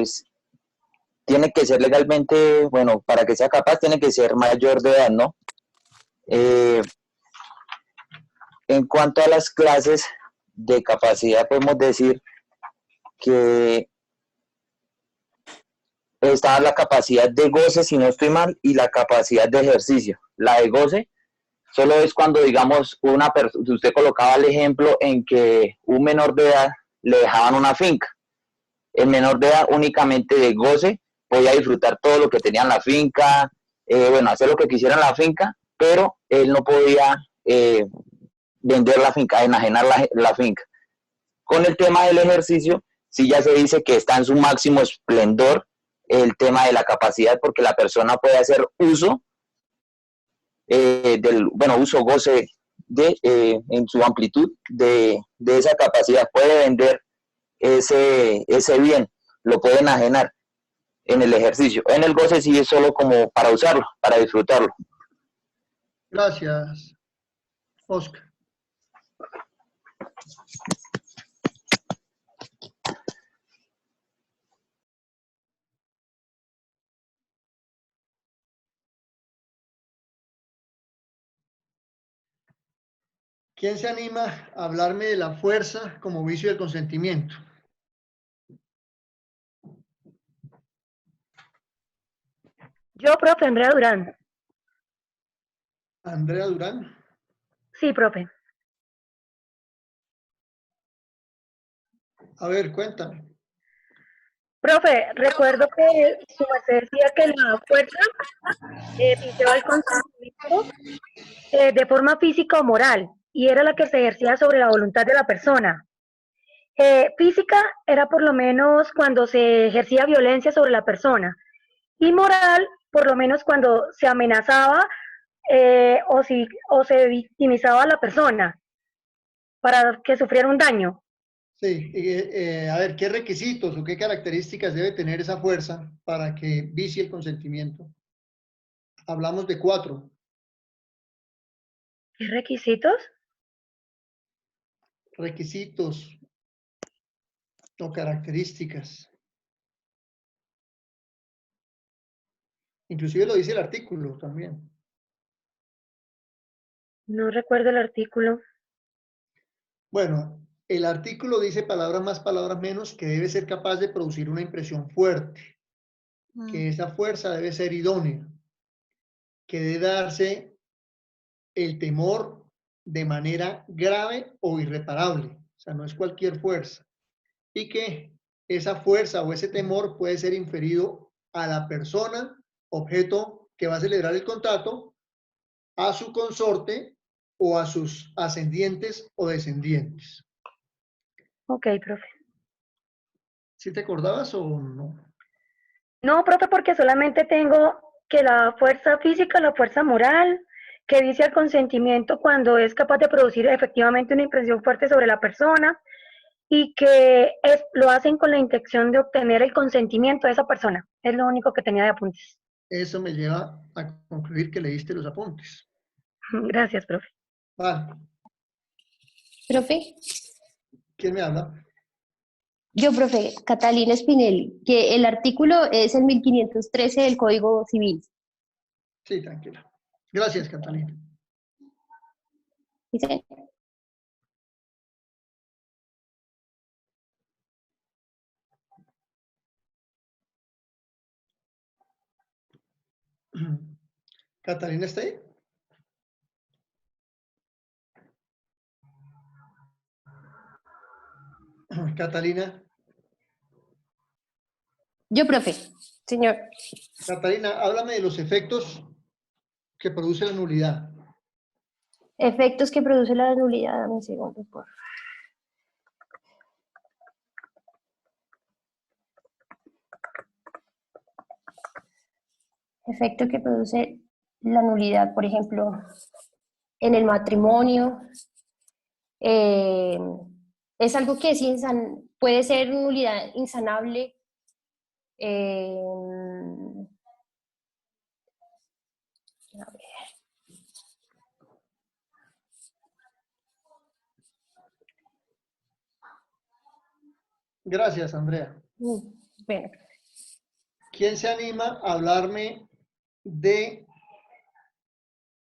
tiene que ser legalmente, bueno, para que sea capaz tiene que ser mayor de edad, ¿no? En cuanto a las clases de capacidad, podemos decir que está la capacidad de goce, si no estoy mal, y la capacidad de ejercicio. La de goce solo es cuando, digamos, una persona, usted colocaba el ejemplo en que un menor de edad le dejaban una finca. El menor de edad únicamente de goce podía disfrutar todo lo que tenía en la finca, bueno, hacer lo que quisiera en la finca, pero él no podía vender la finca, enajenar la finca. Con el tema del ejercicio, sí ya se dice que está en su máximo esplendor el tema de la capacidad, porque la persona puede hacer uso goce en su amplitud de esa capacidad, puede vender ese bien, lo puede enajenar en el ejercicio. En el goce sí es solo como para usarlo, para disfrutarlo. Gracias, Oscar. ¿Quién se anima a hablarme de la fuerza como vicio del consentimiento? Yo, profe, Andrea Durán. Andrea Durán. Sí, profe. A ver, cuéntame. Profe, recuerdo que su merced decía que la fuerza viciaba el consentimiento de forma física o moral, y era la que se ejercía sobre la voluntad de la persona. Física era por lo menos cuando se ejercía violencia sobre la persona, y moral por lo menos cuando se amenazaba o se victimizaba a la persona para que sufriera un daño. Sí, a ver, ¿qué requisitos o qué características debe tener esa fuerza para que vicie el consentimiento? Hablamos de 4. ¿Qué requisitos? Requisitos o características. Inclusive lo dice el artículo también. No recuerdo el artículo. Bueno, el artículo dice palabras más, palabras menos, que debe ser capaz de producir una impresión fuerte, que esa fuerza debe ser idónea, que debe darse el temor de manera grave o irreparable, o sea, no es cualquier fuerza, y que esa fuerza o ese temor puede ser inferido a la persona, objeto que va a celebrar el contrato, a su consorte o a sus ascendientes o descendientes. Ok, profe. ¿Sí te acordabas o no? No, profe, porque solamente tengo que la fuerza física, la fuerza moral, que dice el consentimiento cuando es capaz de producir efectivamente una impresión fuerte sobre la persona y que lo hacen con la intención de obtener el consentimiento de esa persona. Es lo único que tenía de apuntes. Eso me lleva a concluir que leíste los apuntes. Gracias, profe. Vale. Profe, ¿Quién me habla? yo, profe, Catalina Spinelli, que el artículo es el 1513 del Código Civil. Sí, tranquila. Gracias, Catalina. Dice, ¿Catalina está ahí? Catalina. yo, profe, señor. Catalina, háblame de los efectos que produce la nulidad. Efectos que produce la nulidad, dame un segundo, por favor. Efecto que produce la nulidad, por ejemplo, en el matrimonio. Es algo que es puede ser nulidad insanable. A ver. Gracias, Andrea. Bueno. ¿Quién se anima a hablarme de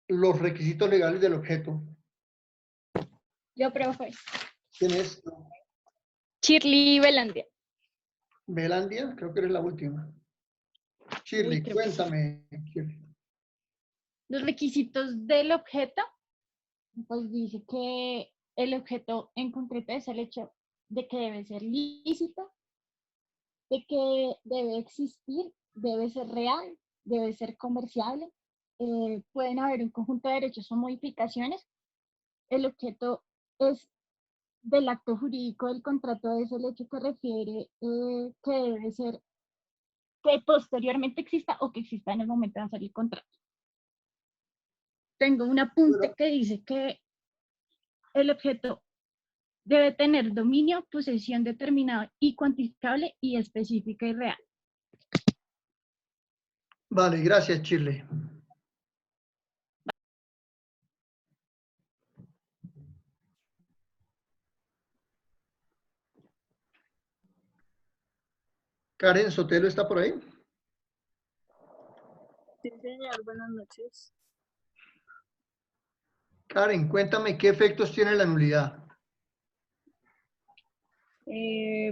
los requisitos legales del objeto? Yo, profe. ¿Quién es? Shirley Belandia. Belandia, creo que eres la última. Shirley, creo que sí. cuéntame. Shirley. Los requisitos del objeto, pues dice que el objeto en concreto es el hecho de que debe ser lícito, de que debe existir, debe ser real, debe ser comerciable. Pueden haber un conjunto de derechos o modificaciones. El objeto es del acto jurídico del contrato, es el hecho que refiere que debe ser, que posteriormente exista o que exista en el momento de hacer el contrato. Tengo un apunte que dice que el objeto debe tener dominio, posesión determinada y cuantificable y específica y real. Vale, gracias, Shirley. Karen Sotelo está por ahí. Sí, señor, buenas noches. Karen, cuéntame qué efectos tiene la nulidad.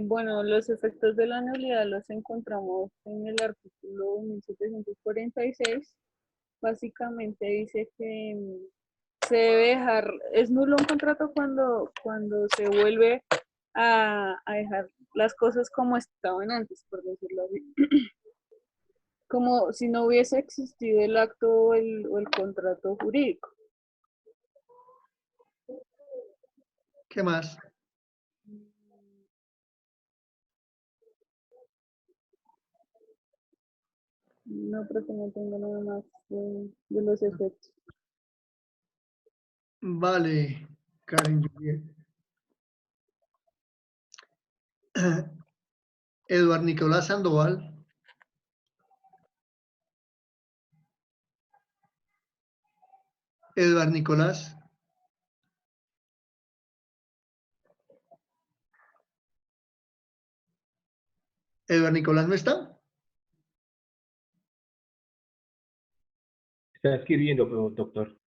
Bueno, los efectos de la nulidad los encontramos en el artículo 1746. Básicamente dice que se debe dejar, es nulo un contrato cuando se vuelve a dejar las cosas como estaban antes, por decirlo así. Como si no hubiese existido el acto o el contrato jurídico. ¿Qué más? No, pero que no tengo nada más de los efectos. Vale, Karen Juliet. Eduardo Nicolás Sandoval. Eduardo Nicolás. Eduardo Nicolás no está. Está escribiendo, doctor.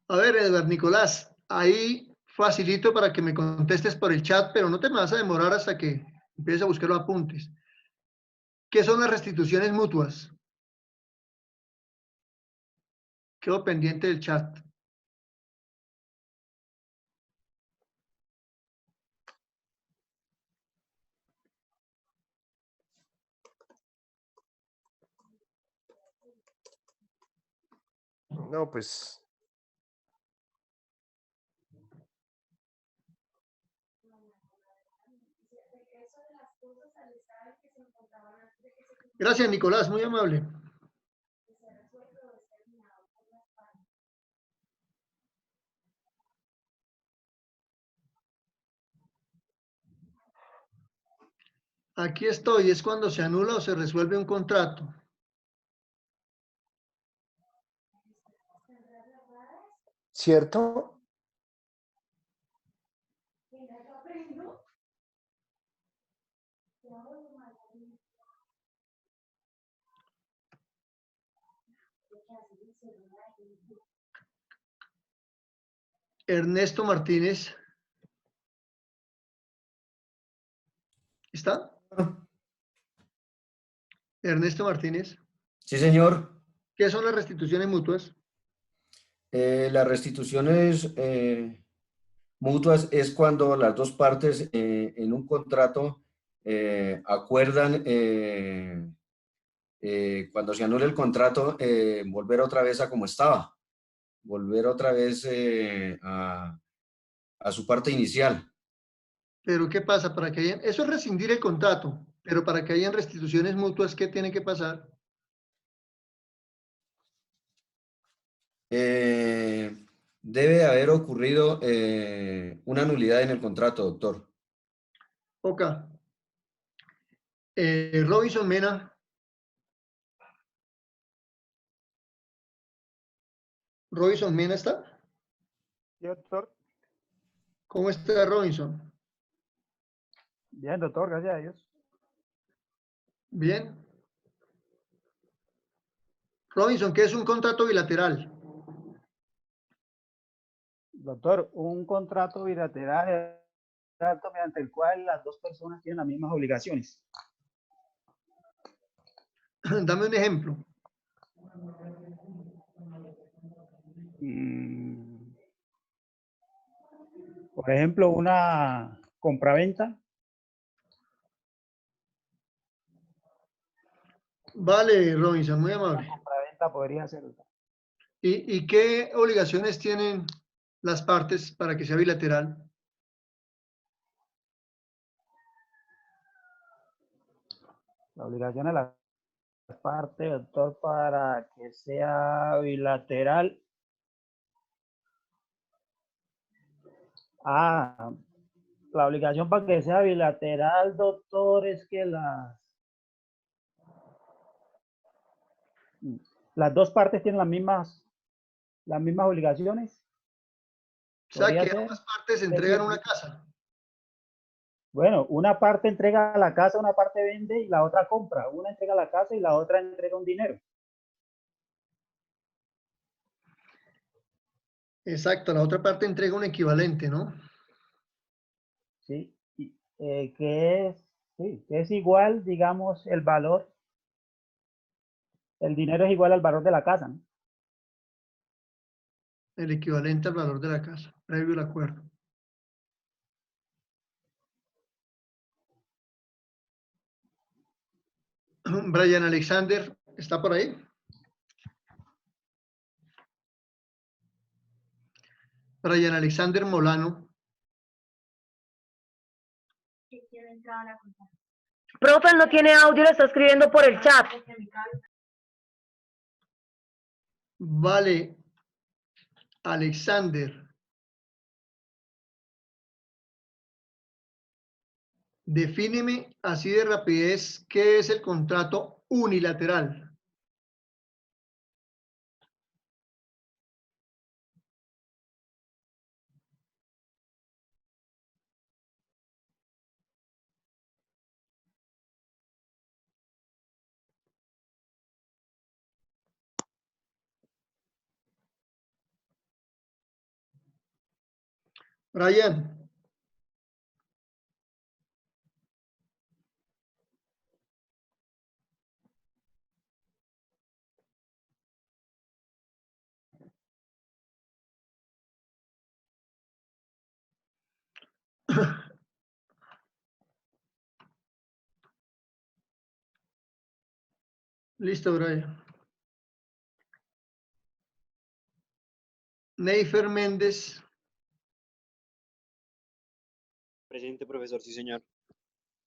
A ver, Eduardo Nicolás, ahí facilito para que me contestes por el chat, pero no te me vas a demorar hasta que empieces a buscar los apuntes. ¿Qué son las restituciones mutuas? Quedo pendiente del chat. No, pues Gracias, Nicolás, muy amable. Aquí estoy, es cuando se anula o se resuelve un contrato. ¿cierto? Ernesto Martínez. ¿Está? Ernesto Martínez. Sí, señor. ¿Qué son las restituciones mutuas? Las restituciones mutuas es cuando las dos partes en un contrato acuerdan, cuando se anula el contrato, volver otra vez a como estaba, volver otra vez a su parte inicial. Pero ¿qué pasa? Para que hayan, eso es rescindir el contrato, pero para que hayan restituciones mutuas, ¿qué tiene que pasar? Debe haber ocurrido una nulidad en el contrato, doctor. Ok. Robinson Mena. ¿Robinson Mena está? Sí, doctor. ¿Cómo está Robinson? Bien, doctor, gracias a Dios. Bien. Robinson, ¿qué es un contrato bilateral? Doctor, un contrato bilateral es un contrato mediante el cual las dos personas tienen las mismas obligaciones. Dame un ejemplo. Por ejemplo, una compraventa. Vale, Robinson, muy amable. Una compraventa podría ser. ¿Y qué obligaciones tienen las partes para que sea bilateral? La obligación de las partes, doctor, para que sea bilateral. La obligación para que sea bilateral, doctor, es que las dos partes tienen las mismas obligaciones. O sea, Podría que ser ambas partes especie entregan de- una casa. Bueno, una parte entrega la casa, una parte vende y la otra compra. Una entrega la casa y la otra entrega un dinero. Exacto, la otra parte entrega un equivalente, ¿no? ¿Sí? Sí, que es igual, digamos, el valor. El dinero es igual al valor de la casa, ¿no? El equivalente al valor de la casa, previo al acuerdo. Brian Alexander, ¿está por ahí? Brian Alexander Molano. Profe, no tiene audio, lo está escribiendo por el chat. Vale, Alexander. Defíneme así de rapidez qué es el contrato unilateral. Brian. Listo, Brian. Neifer Méndez. Presente, profesor, sí, señor.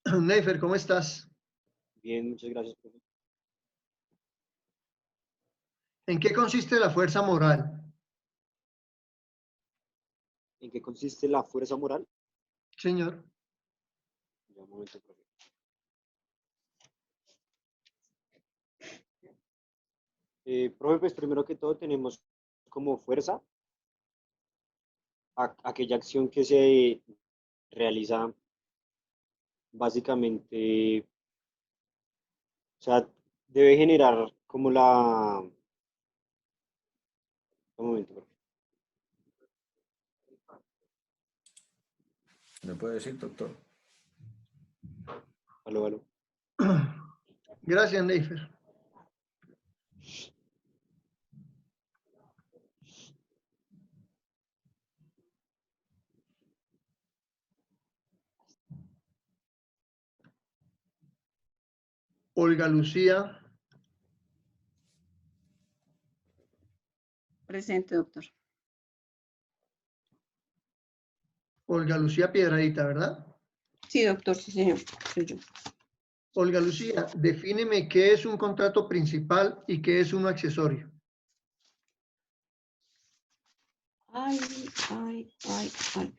Neifer, ¿cómo estás? Bien, muchas gracias, profesor. ¿En qué consiste la fuerza moral? ¿En qué consiste la fuerza moral? Señor. Ya, un momento, profe. Profe, pues primero que todo tenemos como fuerza aquella acción que se realiza básicamente, o sea, debe generar como la... Un momento, profe. ¿Me puede decir, doctor? Aló, aló. Gracias, Neifer. Olga Lucía. Presente, doctor. Olga Lucía Piedradita, ¿verdad? Sí, doctor, sí, señor. Soy yo. Olga Lucía, defíneme qué es un contrato principal y qué es uno accesorio. Ay, ay, ay, ay.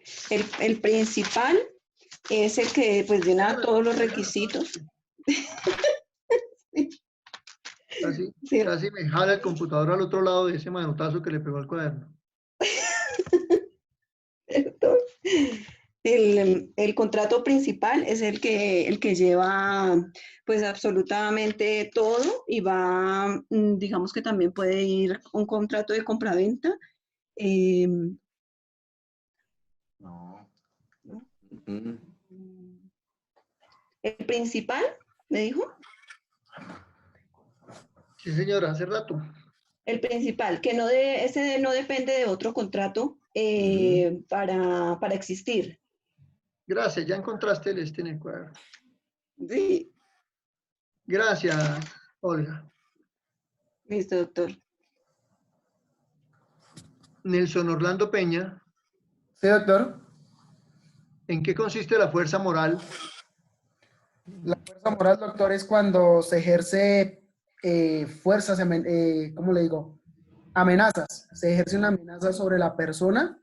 El principal es el que pues llena todos los requisitos. Casi me jala el computador al otro lado de ese manotazo que le pegó al cuaderno. El contrato principal es el que lleva pues absolutamente todo y va, digamos que también puede ir un contrato de compraventa. No. El principal, ¿me dijo? Sí, señora, hace rato. El principal, que ese no depende de otro contrato para existir. Gracias, ya encontraste el en el cuaderno. Sí. Gracias, Olga. Listo, doctor. Nelson Orlando Peña. Sí, doctor. ¿En qué consiste la fuerza moral? La fuerza moral, doctor, es cuando se ejerce fuerzas, ¿cómo le digo? Amenazas. Se ejerce una amenaza sobre la persona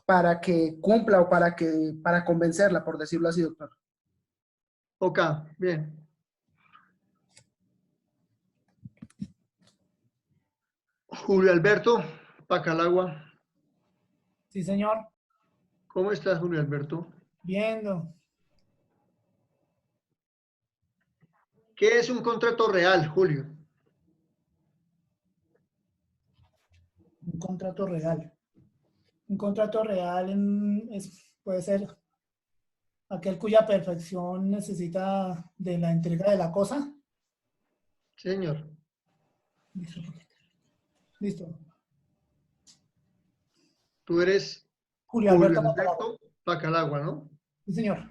para que cumpla o para convencerla, por decirlo así, doctor. Ok, bien. Julio Alberto Pacalagua. Sí, señor. ¿Cómo estás, Julio Alberto? Viendo. ¿Qué es un contrato real, Julio? Un contrato real. Un contrato real puede ser aquel cuya perfección necesita de la entrega de la cosa. Señor. Listo. Listo. Tú eres Julio Alberto Pacalagua, ¿no? Sí, señor.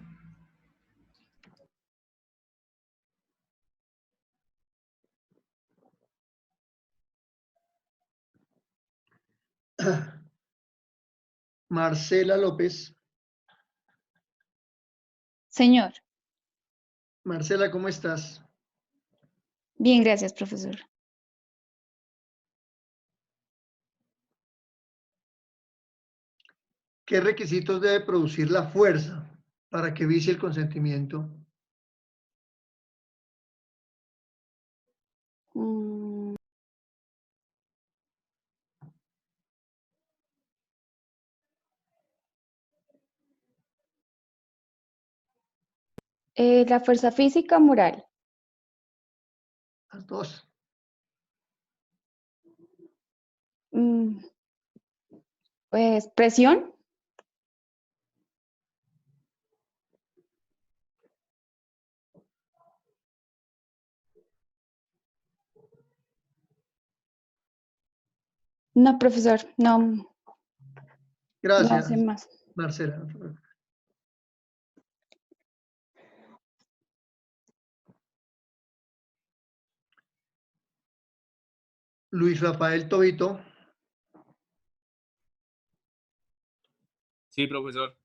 Marcela López. Señor. Marcela, ¿cómo estás? Bien, gracias, profesor. ¿Qué requisitos debe producir la fuerza para que vicie el consentimiento? La fuerza física o moral. Las dos. Pues presión. No, profesor, no. Gracias, No sé más. Marcela. Luis Rafael Tobito. Sí, profesor.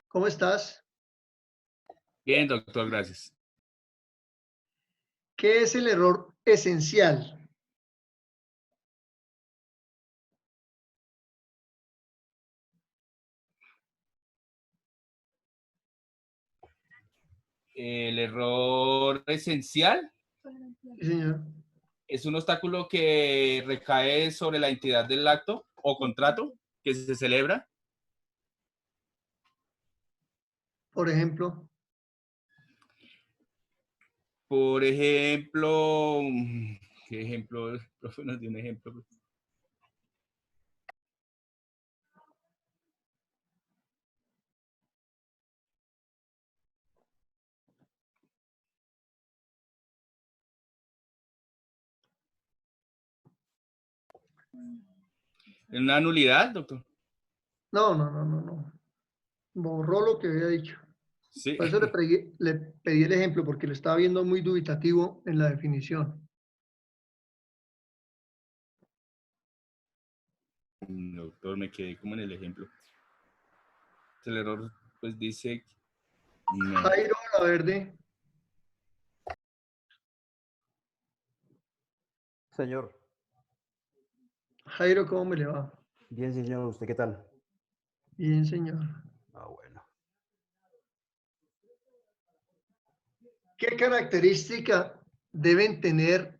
¿Cómo estás? Bien, doctor, gracias. ¿Qué es el error esencial? El error esencial Sí, señor. es un obstáculo que recae sobre la entidad del acto o contrato que se celebra. Por ejemplo. Por ejemplo, ¿qué ejemplo? Profe, nos dio un ejemplo. ¿En una nulidad, doctor? No. Borró lo que había dicho. Sí. Por eso le pedí el ejemplo, porque lo estaba viendo muy dubitativo en la definición. Doctor, me quedé como en el ejemplo. El error, pues dice... No. Jairo Laverde. Señor. Jairo, ¿cómo me le va? Bien, señor. ¿Usted qué tal? Bien, señor. Ah, bueno. ¿Qué característica deben tener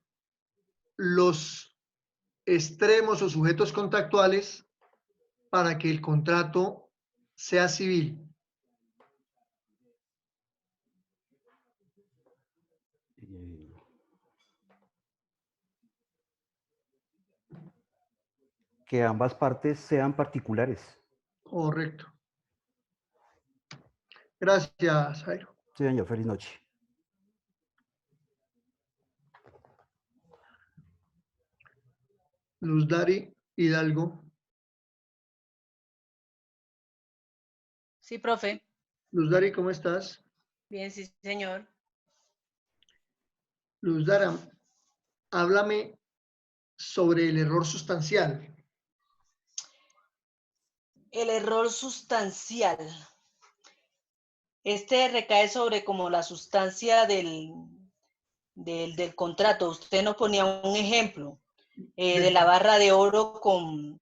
los extremos o sujetos contractuales para que el contrato sea civil? Que ambas partes sean particulares. Correcto. Gracias, Jairo. Sí, señor. Feliz noche. Luz Dari Hidalgo. Sí, profe. Luz Dari, ¿cómo estás? Bien, sí, señor. Luz Dara, háblame sobre el error sustancial. El error sustancial. Este recae sobre como la sustancia del contrato. Usted nos ponía un ejemplo de la barra de oro con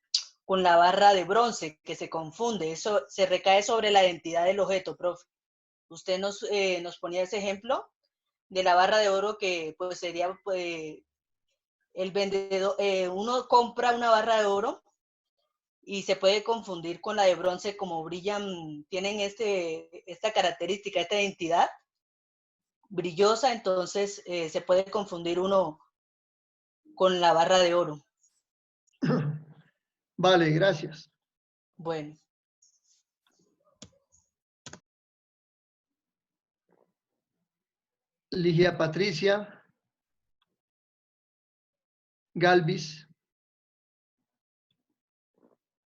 la barra de bronce, que se confunde. Eso se recae sobre la identidad del objeto, profe. Usted nos ponía ese ejemplo de la barra de oro que pues sería el vendedor, uno compra una barra de oro y se puede confundir con la de bronce como brillan, tienen esta característica, esta identidad brillosa, entonces se puede confundir uno con la barra de oro. Vale, gracias. Bueno. Ligia Patricia Galvis.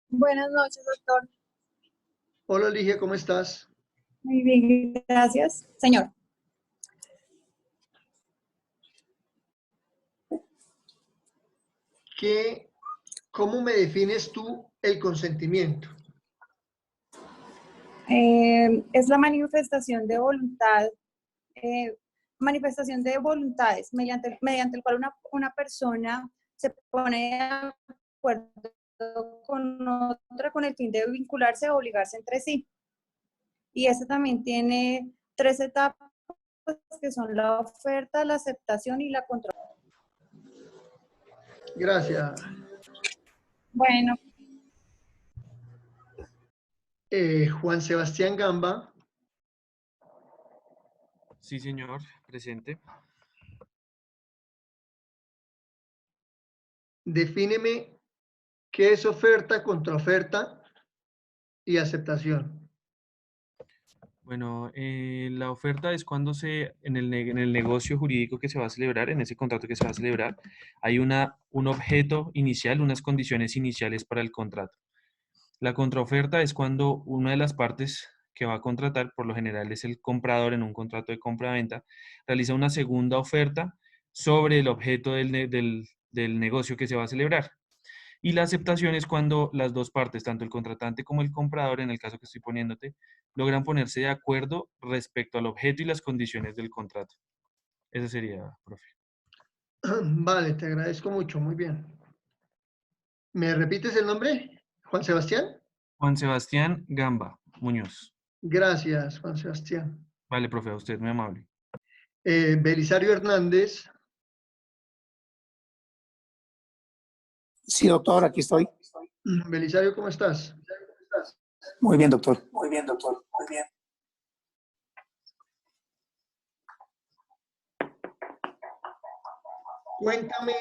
Buenas noches, doctor. Hola Ligia, ¿cómo estás? Muy bien, gracias. Señor. ¿Cómo me defines tú el consentimiento? Es la manifestación de voluntad, mediante el cual una persona se pone de acuerdo con otra con el fin de vincularse o obligarse entre sí. Y este también tiene 3 etapas que son la oferta, la aceptación y la control. Gracias. Bueno. Juan Sebastián Gamba. Sí, señor, presente. Defíneme qué es oferta, contraoferta y aceptación. Bueno, la oferta es cuando en el negocio jurídico que se va a celebrar, en ese contrato que se va a celebrar, hay un objeto inicial, unas condiciones iniciales para el contrato. La contraoferta es cuando una de las partes que va a contratar, por lo general es el comprador en un contrato de compra-venta, realiza una segunda oferta sobre el objeto del negocio que se va a celebrar. Y la aceptación es cuando las dos partes, tanto el contratante como el comprador, en el caso que estoy poniéndote, logran ponerse de acuerdo respecto al objeto y las condiciones del contrato. Eso sería, profe. Vale, te agradezco mucho, muy bien. ¿Me repites el nombre? ¿Juan Sebastián? Juan Sebastián Gamba Muñoz. Gracias, Juan Sebastián. Vale, profe, a usted, muy amable. Belisario Hernández. Sí, doctor, aquí estoy. Belisario, ¿cómo estás? Muy bien, doctor. Muy bien, doctor. Muy bien. Cuéntame,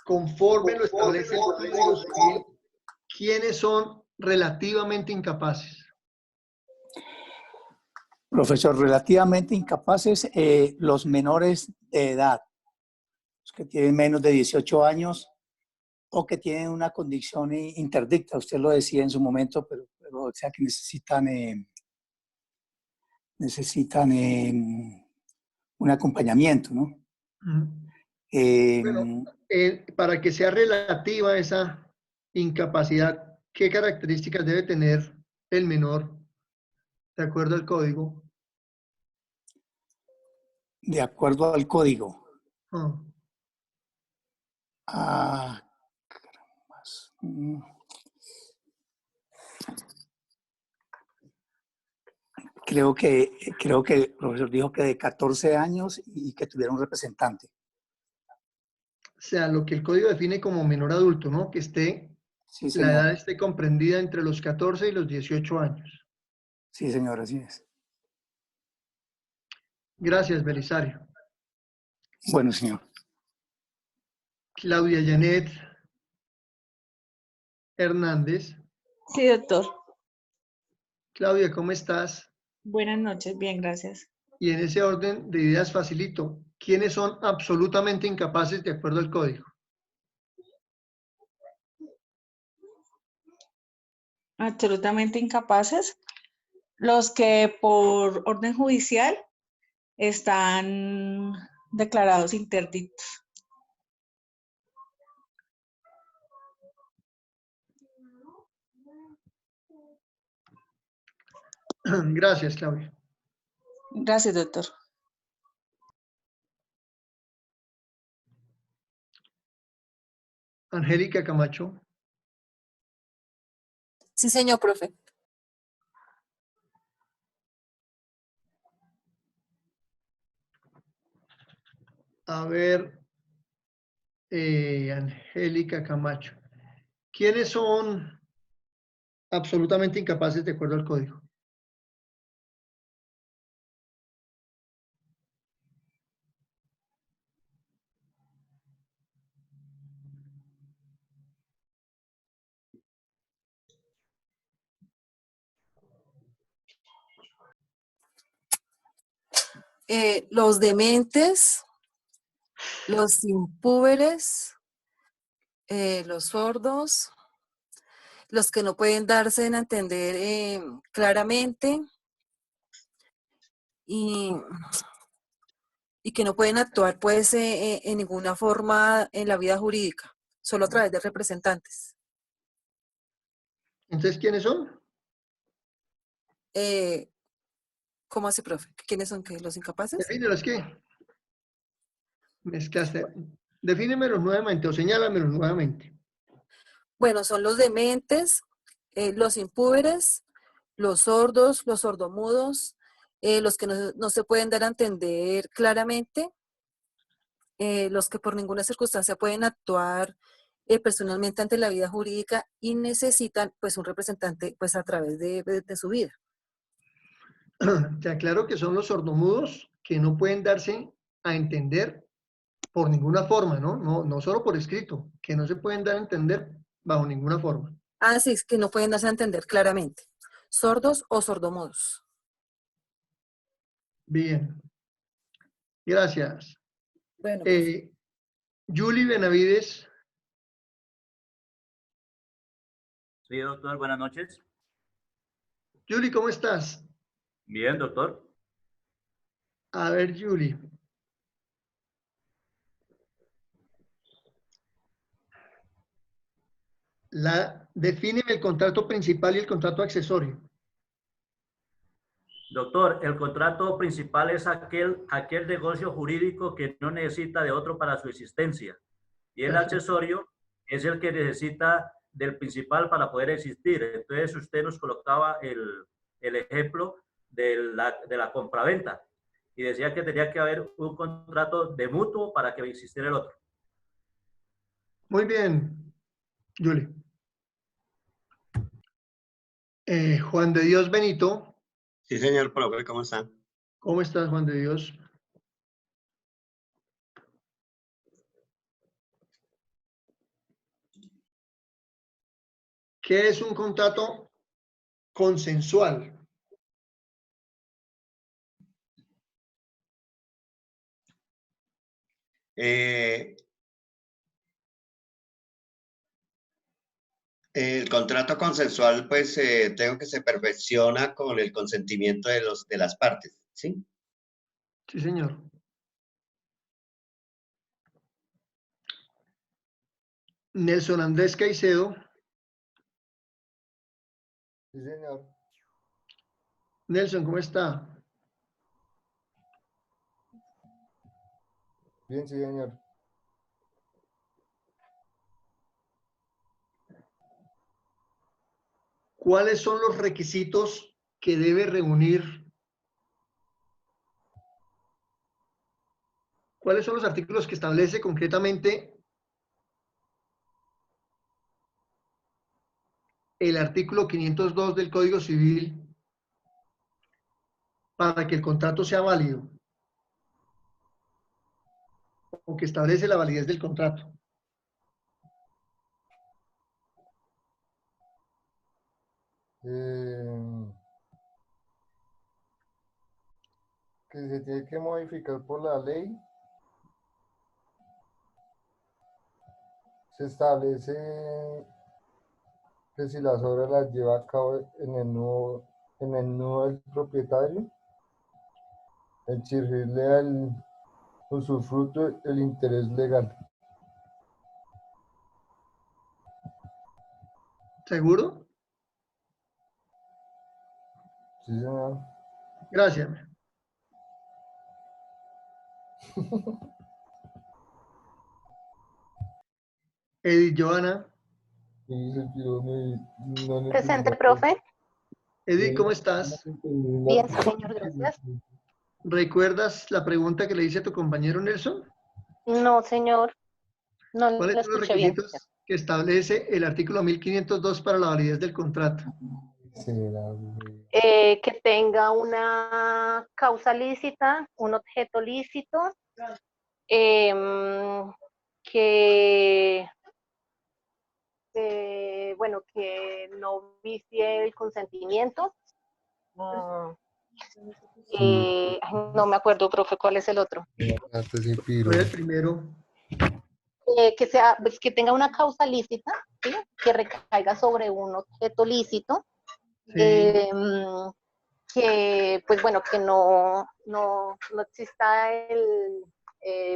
conforme lo establece el Código Civil, ¿quiénes son relativamente incapaces? Profesor, relativamente incapaces los menores de edad, los que tienen menos de 18 años o que tienen una condición interdicta. Usted lo decía en su momento, pero o sea que necesitan un acompañamiento, ¿no? Bueno, para que sea relativa esa incapacidad, ¿qué características debe tener el menor de acuerdo al código? De acuerdo al código. Ah. Creo que el profesor dijo que de 14 años y que tuviera un representante. O sea, lo que el código define como menor adulto, ¿no? Que esté, sí, la edad esté comprendida entre los 14 y los 18 años. Sí, señor, así es. Gracias, Belisario. Bueno, señor. Claudia Janet Hernández. Sí, doctor. Claudia, ¿cómo estás? Buenas noches, bien, gracias. Y en ese orden de ideas facilito, ¿quiénes son absolutamente incapaces de acuerdo al código? Absolutamente incapaces. Los que por orden judicial están declarados interdictos. Gracias, Claudia. Gracias, doctor. Angélica Camacho. Sí, señor, profe. A ver, Angélica Camacho. ¿Quiénes son absolutamente incapaces de acuerdo al código. Los dementes, los impúberes, los sordos, los que no pueden darse a entender claramente y que no pueden actuar pues en ninguna forma en la vida jurídica, solo a través de representantes. Entonces, ¿quiénes son? ¿Cómo así, profe? ¿Quiénes son qué? ¿Los incapaces? Defínelos, ¿qué? Mezclaste. Defínemelos nuevamente o señálamelos nuevamente. Bueno, son los dementes, los impúberes, los sordos, los sordomudos, los que no se pueden dar a entender claramente, los que por ninguna circunstancia pueden actuar personalmente ante la vida jurídica y necesitan pues un representante pues a través de su vida. Te aclaro que son los sordomudos que no pueden darse a entender por ninguna forma, ¿no? No solo por escrito, que no se pueden dar a entender bajo ninguna forma. Ah, sí, es que no pueden darse a entender claramente. Sordos o sordomudos. Bien. Gracias. Bueno, Julie Benavides. Sí, doctor, buenas noches. Julie, ¿cómo estás? Bien, doctor. A ver, Julie. Defíneme el contrato principal y el contrato accesorio. Doctor, el contrato principal es aquel negocio jurídico que no necesita de otro para su existencia. Y el accesorio es el que necesita del principal para poder existir. Entonces, usted nos colocaba el ejemplo de la compraventa y decía que tenía que haber un contrato de mutuo para que existiera el otro. Muy bien, Julie. Juan de Dios Benito. Sí, señor profe, ¿cómo está? ¿Cómo estás, Juan de Dios? ¿Qué es un contrato consensual? El contrato consensual, pues, tengo que se perfecciona con el consentimiento de las partes, ¿sí? Sí, señor. Nelson Andrés Caicedo. Sí, señor. Nelson, ¿cómo está? Bien, sí, señor. ¿Cuáles son los requisitos que debe reunir? ¿Cuáles son los artículos que establece concretamente el artículo 502 del Código Civil para que el contrato sea válido? O que establece la validez del contrato. Que se tiene que modificar por la ley. Se establece que si las obras las lleva a cabo en el nudo del propietario, exigirle al usufructo el interés legal. ¿Seguro? Sí, señor. Gracias. Edith Joana. Presente, profe. Edith, ¿cómo estás? Bien, señor, gracias. ¿Recuerdas la pregunta que le hice a tu compañero Nelson? No, señor. No lo ¿Cuáles son los escuché bien. requisitos que establece el artículo 1502 para la validez del contrato? Que tenga una causa lícita, un objeto lícito, bueno, que no vicie el consentimiento. Ay, no me acuerdo, profe, ¿cuál es el otro? ¿Cuál es el primero? Que tenga una causa lícita, ¿sí? Que recaiga sobre un objeto lícito, que pues bueno, que no exista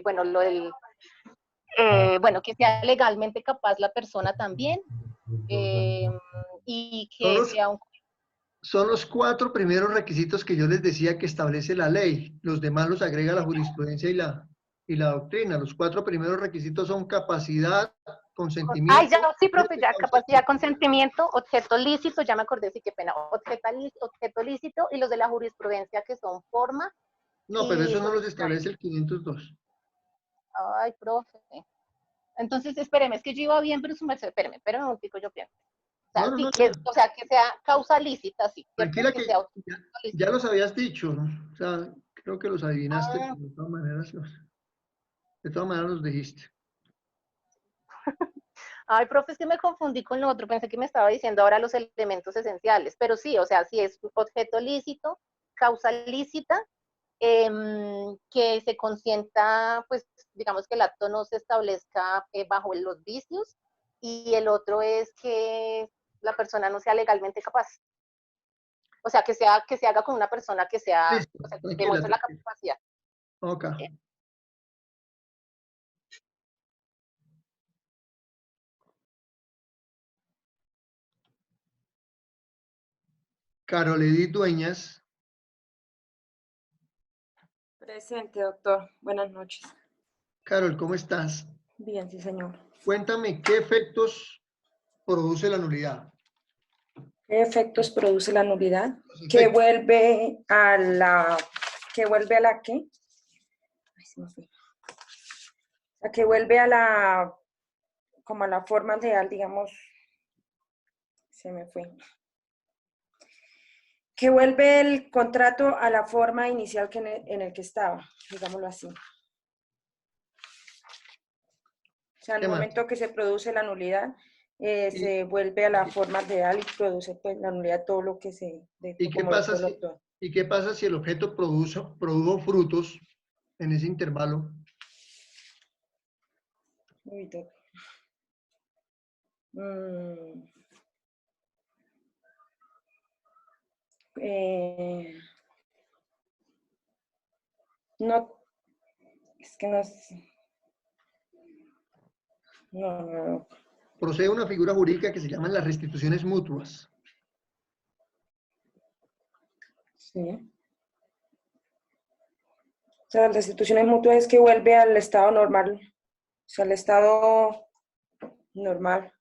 bueno, bueno, que sea legalmente capaz la persona también, y que sea un... Son los 4 primeros requisitos que yo les decía que establece la ley. Los demás los agrega la jurisprudencia y la doctrina. Los 4 primeros requisitos son capacidad, consentimiento. Ay, ya, sí, profe, ya, capacidad, consentimiento, objeto lícito, ya me acordé, sí, qué pena, objeto lícito, y los de la jurisprudencia que son forma. No, pero eso no los establece el 502. Ay, profe. Entonces, espéreme, es que yo iba bien, pero espéreme un momentico, yo pienso. O sea, sí, o sea, que sea causa lícita, sí. Tranquila, que ya los habías dicho, ¿no? O sea, creo que los adivinaste, pero de todas maneras los dijiste. Ay, profe, es que me confundí con lo otro, pensé que me estaba diciendo ahora los elementos esenciales, pero sí, o sea, sí es objeto lícito, causa lícita, que se consienta, pues, digamos que el acto no se establezca bajo los vicios, y el otro es que la persona no sea legalmente capaz. O sea, que se haga con una persona que sea, o sea, que demuestre la capacidad. Ok. Carol Edith Dueñas. Presente, doctor. Buenas noches. Carol, ¿cómo estás? Bien, sí, señor. Cuéntame, ¿qué efectos produce la nulidad? ¿Qué efectos produce la nulidad? Que vuelve a la... ¿Que vuelve a la qué? Ay, se me fue. O sea, que vuelve a la... como a la forma real, digamos... Se me fue. Que vuelve el contrato a la forma inicial que en el que estaba, digámoslo así. O sea, al momento que se produce la nulidad, se vuelve a la forma real y produce pues la nulidad todo lo que se... ¿Y qué pasa si el objeto produjo frutos en ese intervalo? Uy, no, es que no sé. No. Procede una figura jurídica que se llaman las restituciones mutuas. Sí. O sea, las restituciones mutuas es que vuelve al estado normal. O sea, al estado normal.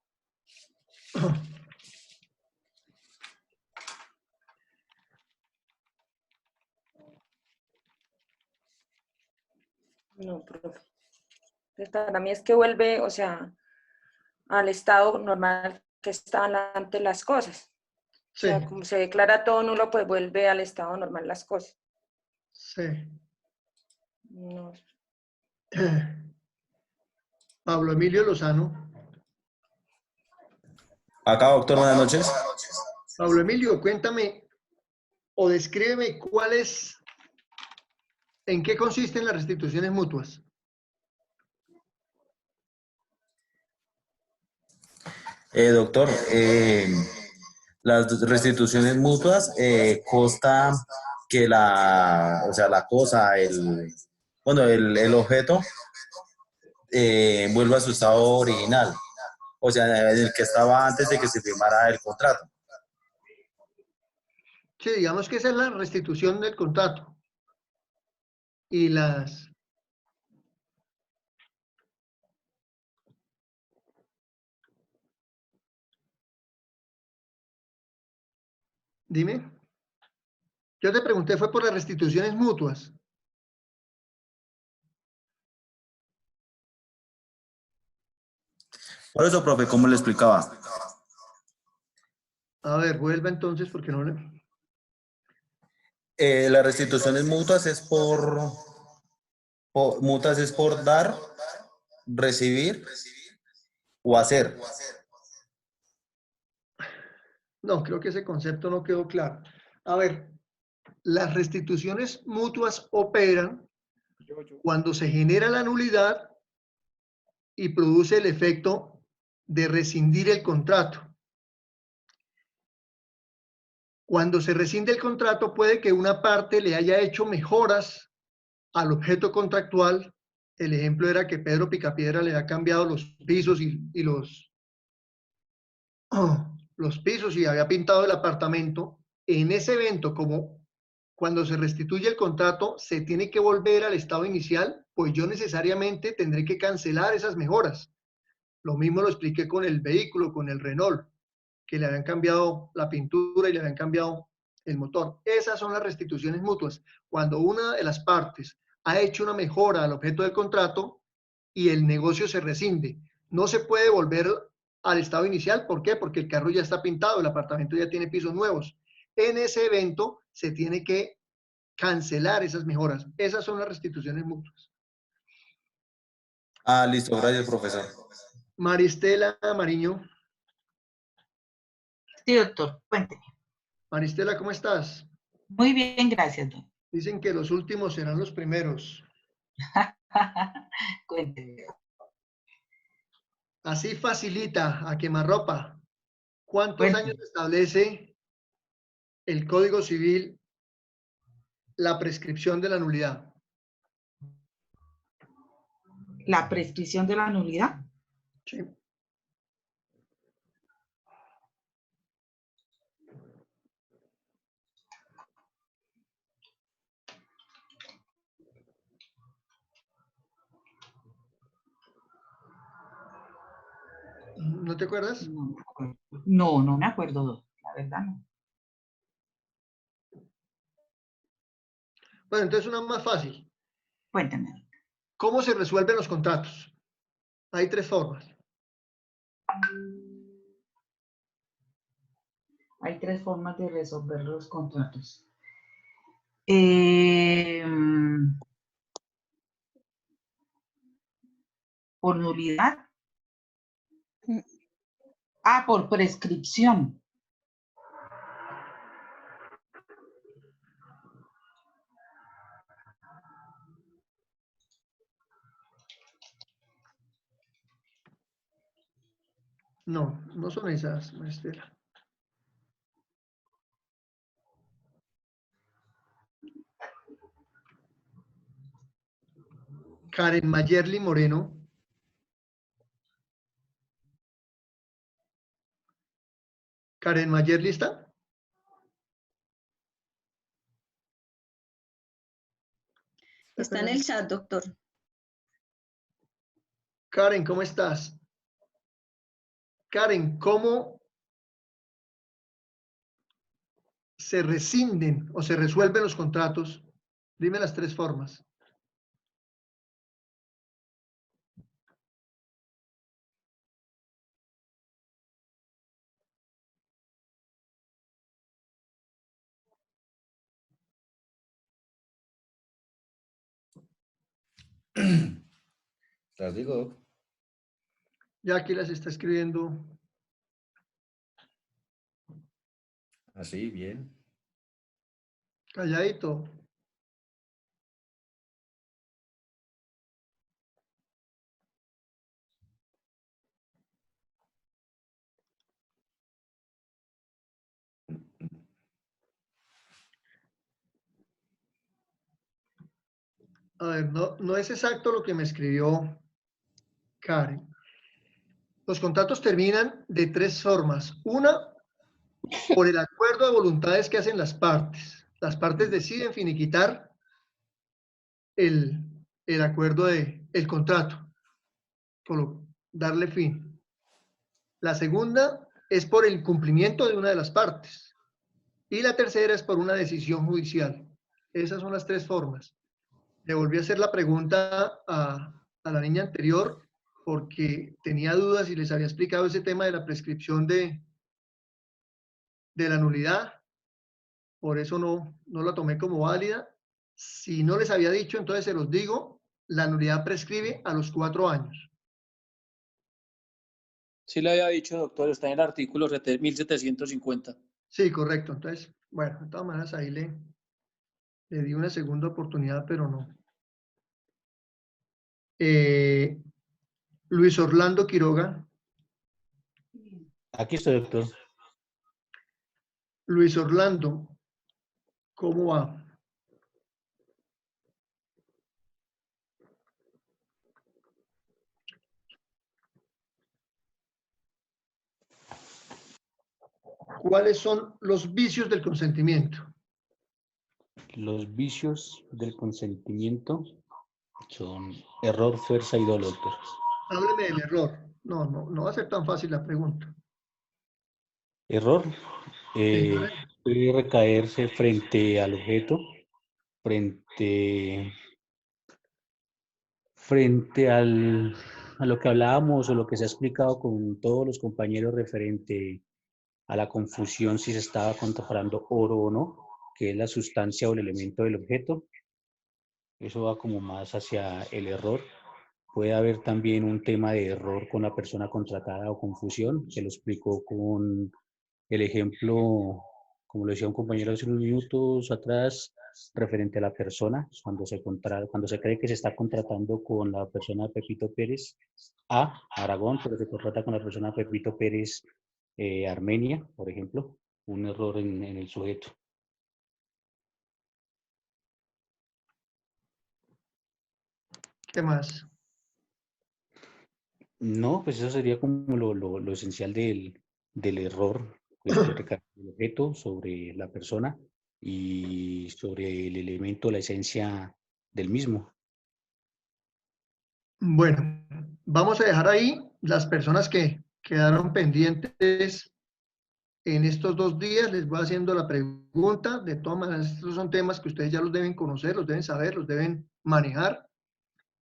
No, profe. Para mí es que vuelve, o sea, al estado normal que estaban antes las cosas. Sí. O sea, como se declara todo nulo, pues vuelve al estado normal las cosas. Sí. No. Pablo Emilio Lozano. Acá, doctor, buenas noches. Pablo Emilio, cuéntame o descríbeme en qué consisten las restituciones mutuas. Doctor, las restituciones mutuas consta que la cosa, el objeto vuelva a su estado original, o sea, en el que estaba antes de que se firmara el contrato. Sí, digamos que esa es la restitución del contrato. Y las... Dime. Yo te pregunté, fue por las restituciones mutuas. Por eso, profe, ¿cómo le explicaba? A ver, vuelva entonces porque no le... Las restituciones mutuas es mutuas es por dar, recibir o hacer. No, creo que ese concepto no quedó claro. A ver, las restituciones mutuas operan cuando se genera la nulidad y produce el efecto de rescindir el contrato. Cuando se rescinde el contrato, puede que una parte le haya hecho mejoras al objeto contractual. El ejemplo era que Pedro Picapiedra le ha cambiado los pisos y los pisos y había pintado el apartamento. En ese evento, como cuando se restituye el contrato, se tiene que volver al estado inicial, pues yo necesariamente tendré que cancelar esas mejoras. Lo mismo lo expliqué con el vehículo, con el Renault, que le habían cambiado la pintura y le habían cambiado el motor. Esas son las restituciones mutuas. Cuando una de las partes ha hecho una mejora al objeto del contrato y el negocio se rescinde. No se puede volver al estado inicial. ¿Por qué? Porque el carro ya está pintado, el apartamento ya tiene pisos nuevos. En ese evento se tiene que cancelar esas mejoras. Esas son las restituciones mutuas. Ah, listo, gracias, profesor. Maristela Mariño. Sí, doctor, cuénteme. Maristela, ¿cómo estás? Muy bien, gracias, doctor. Dicen que los últimos serán los primeros. Cuénteme. Así facilita a quemarropa. ¿Cuántos años establece el Código Civil la prescripción de la nulidad? ¿La prescripción de la nulidad? Sí. ¿No te acuerdas? No, no me acuerdo, la verdad no. Bueno, entonces una más fácil. Cuéntame. ¿Cómo se resuelven los contratos? Hay tres formas. Hay tres formas de resolver los contratos. Por nulidad. Ah, por prescripción. No, no son esas, Maristela. Karen Mayerly Moreno. Karen Mayerly, ¿está? Está en el chat, doctor. Karen, ¿cómo estás? Karen, ¿cómo se rescinden o se resuelven los contratos? Dime las tres formas. Las digo. Ya aquí las está escribiendo. Así, bien. Calladito. A ver, no es exacto lo que me escribió Karen. Los contratos terminan de tres formas. Una, por el acuerdo de voluntades que hacen las partes. Las partes deciden finiquitar el acuerdo el contrato, darle fin. La segunda es por el cumplimiento de una de las partes. Y la tercera es por una decisión judicial. Esas son las tres formas. Le volví a hacer la pregunta a la niña anterior porque tenía dudas y les había explicado ese tema de la prescripción de la nulidad. Por eso no la tomé como válida. Si no les había dicho, entonces se los digo, la nulidad prescribe a los 4 años. Sí le había dicho, doctor, está en el artículo 1750. Sí, correcto. Entonces, bueno, de todas maneras ahí le di una segunda oportunidad, pero no. Luis Orlando Quiroga. Aquí estoy, doctor. Luis Orlando, ¿cómo va? ¿Cuáles son los vicios del consentimiento? Los vicios del consentimiento son error, fuerza y dolor, doctor. Hábleme del error. No va a ser tan fácil la pregunta. Error puede recaerse frente al objeto, frente a lo que hablábamos o lo que se ha explicado con todos los compañeros referente a la confusión si se estaba comparando oro o no, que es la sustancia o el elemento del objeto. Eso va como más hacia el error. Puede haber también un tema de error con la persona contratada o confusión. Se lo explico con el ejemplo, como lo decía un compañero hace unos minutos atrás, referente a la persona, cuando se cree que se está contratando con la persona Pepito Pérez A, Aragón, pero se contrata con la persona Pepito Pérez Armenia, por ejemplo, un error en el sujeto. ¿Qué más? No, pues eso sería como lo esencial del error, pues que recae el objeto sobre la persona y sobre el elemento, la esencia del mismo. Bueno, vamos a dejar ahí las personas que quedaron pendientes en estos 2 días. Les voy haciendo la pregunta. De todas maneras, estos son temas que ustedes ya los deben conocer, los deben saber, los deben manejar.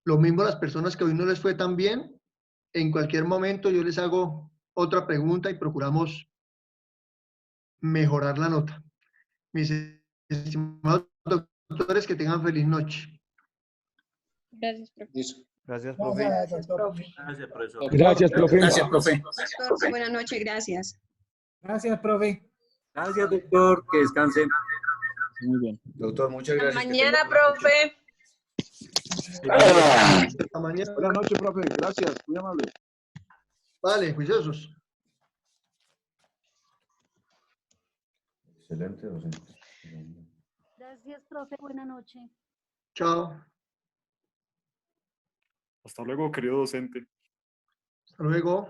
Lo mismo las personas que hoy no les fue tan bien. En cualquier momento yo les hago otra pregunta y procuramos mejorar la nota. Mis estimados doctores, que tengan feliz noche. Gracias, profe. Gracias, profe. Gracias, profe. Gracias, profesor. Gracias, profe. Gracias, profe. Buenas noches, gracias. Gracias, profe. Gracias, doctor. Que descansen. Muy bien. Doctor, muchas Hasta gracias. mañana, profe. Hasta mañana. Buenas noches, profe. Gracias. Muy amable. Vale, juiciosos. Excelente, docente. Gracias, profe. Buenas noches. Chao. Hasta luego, querido docente. Hasta luego.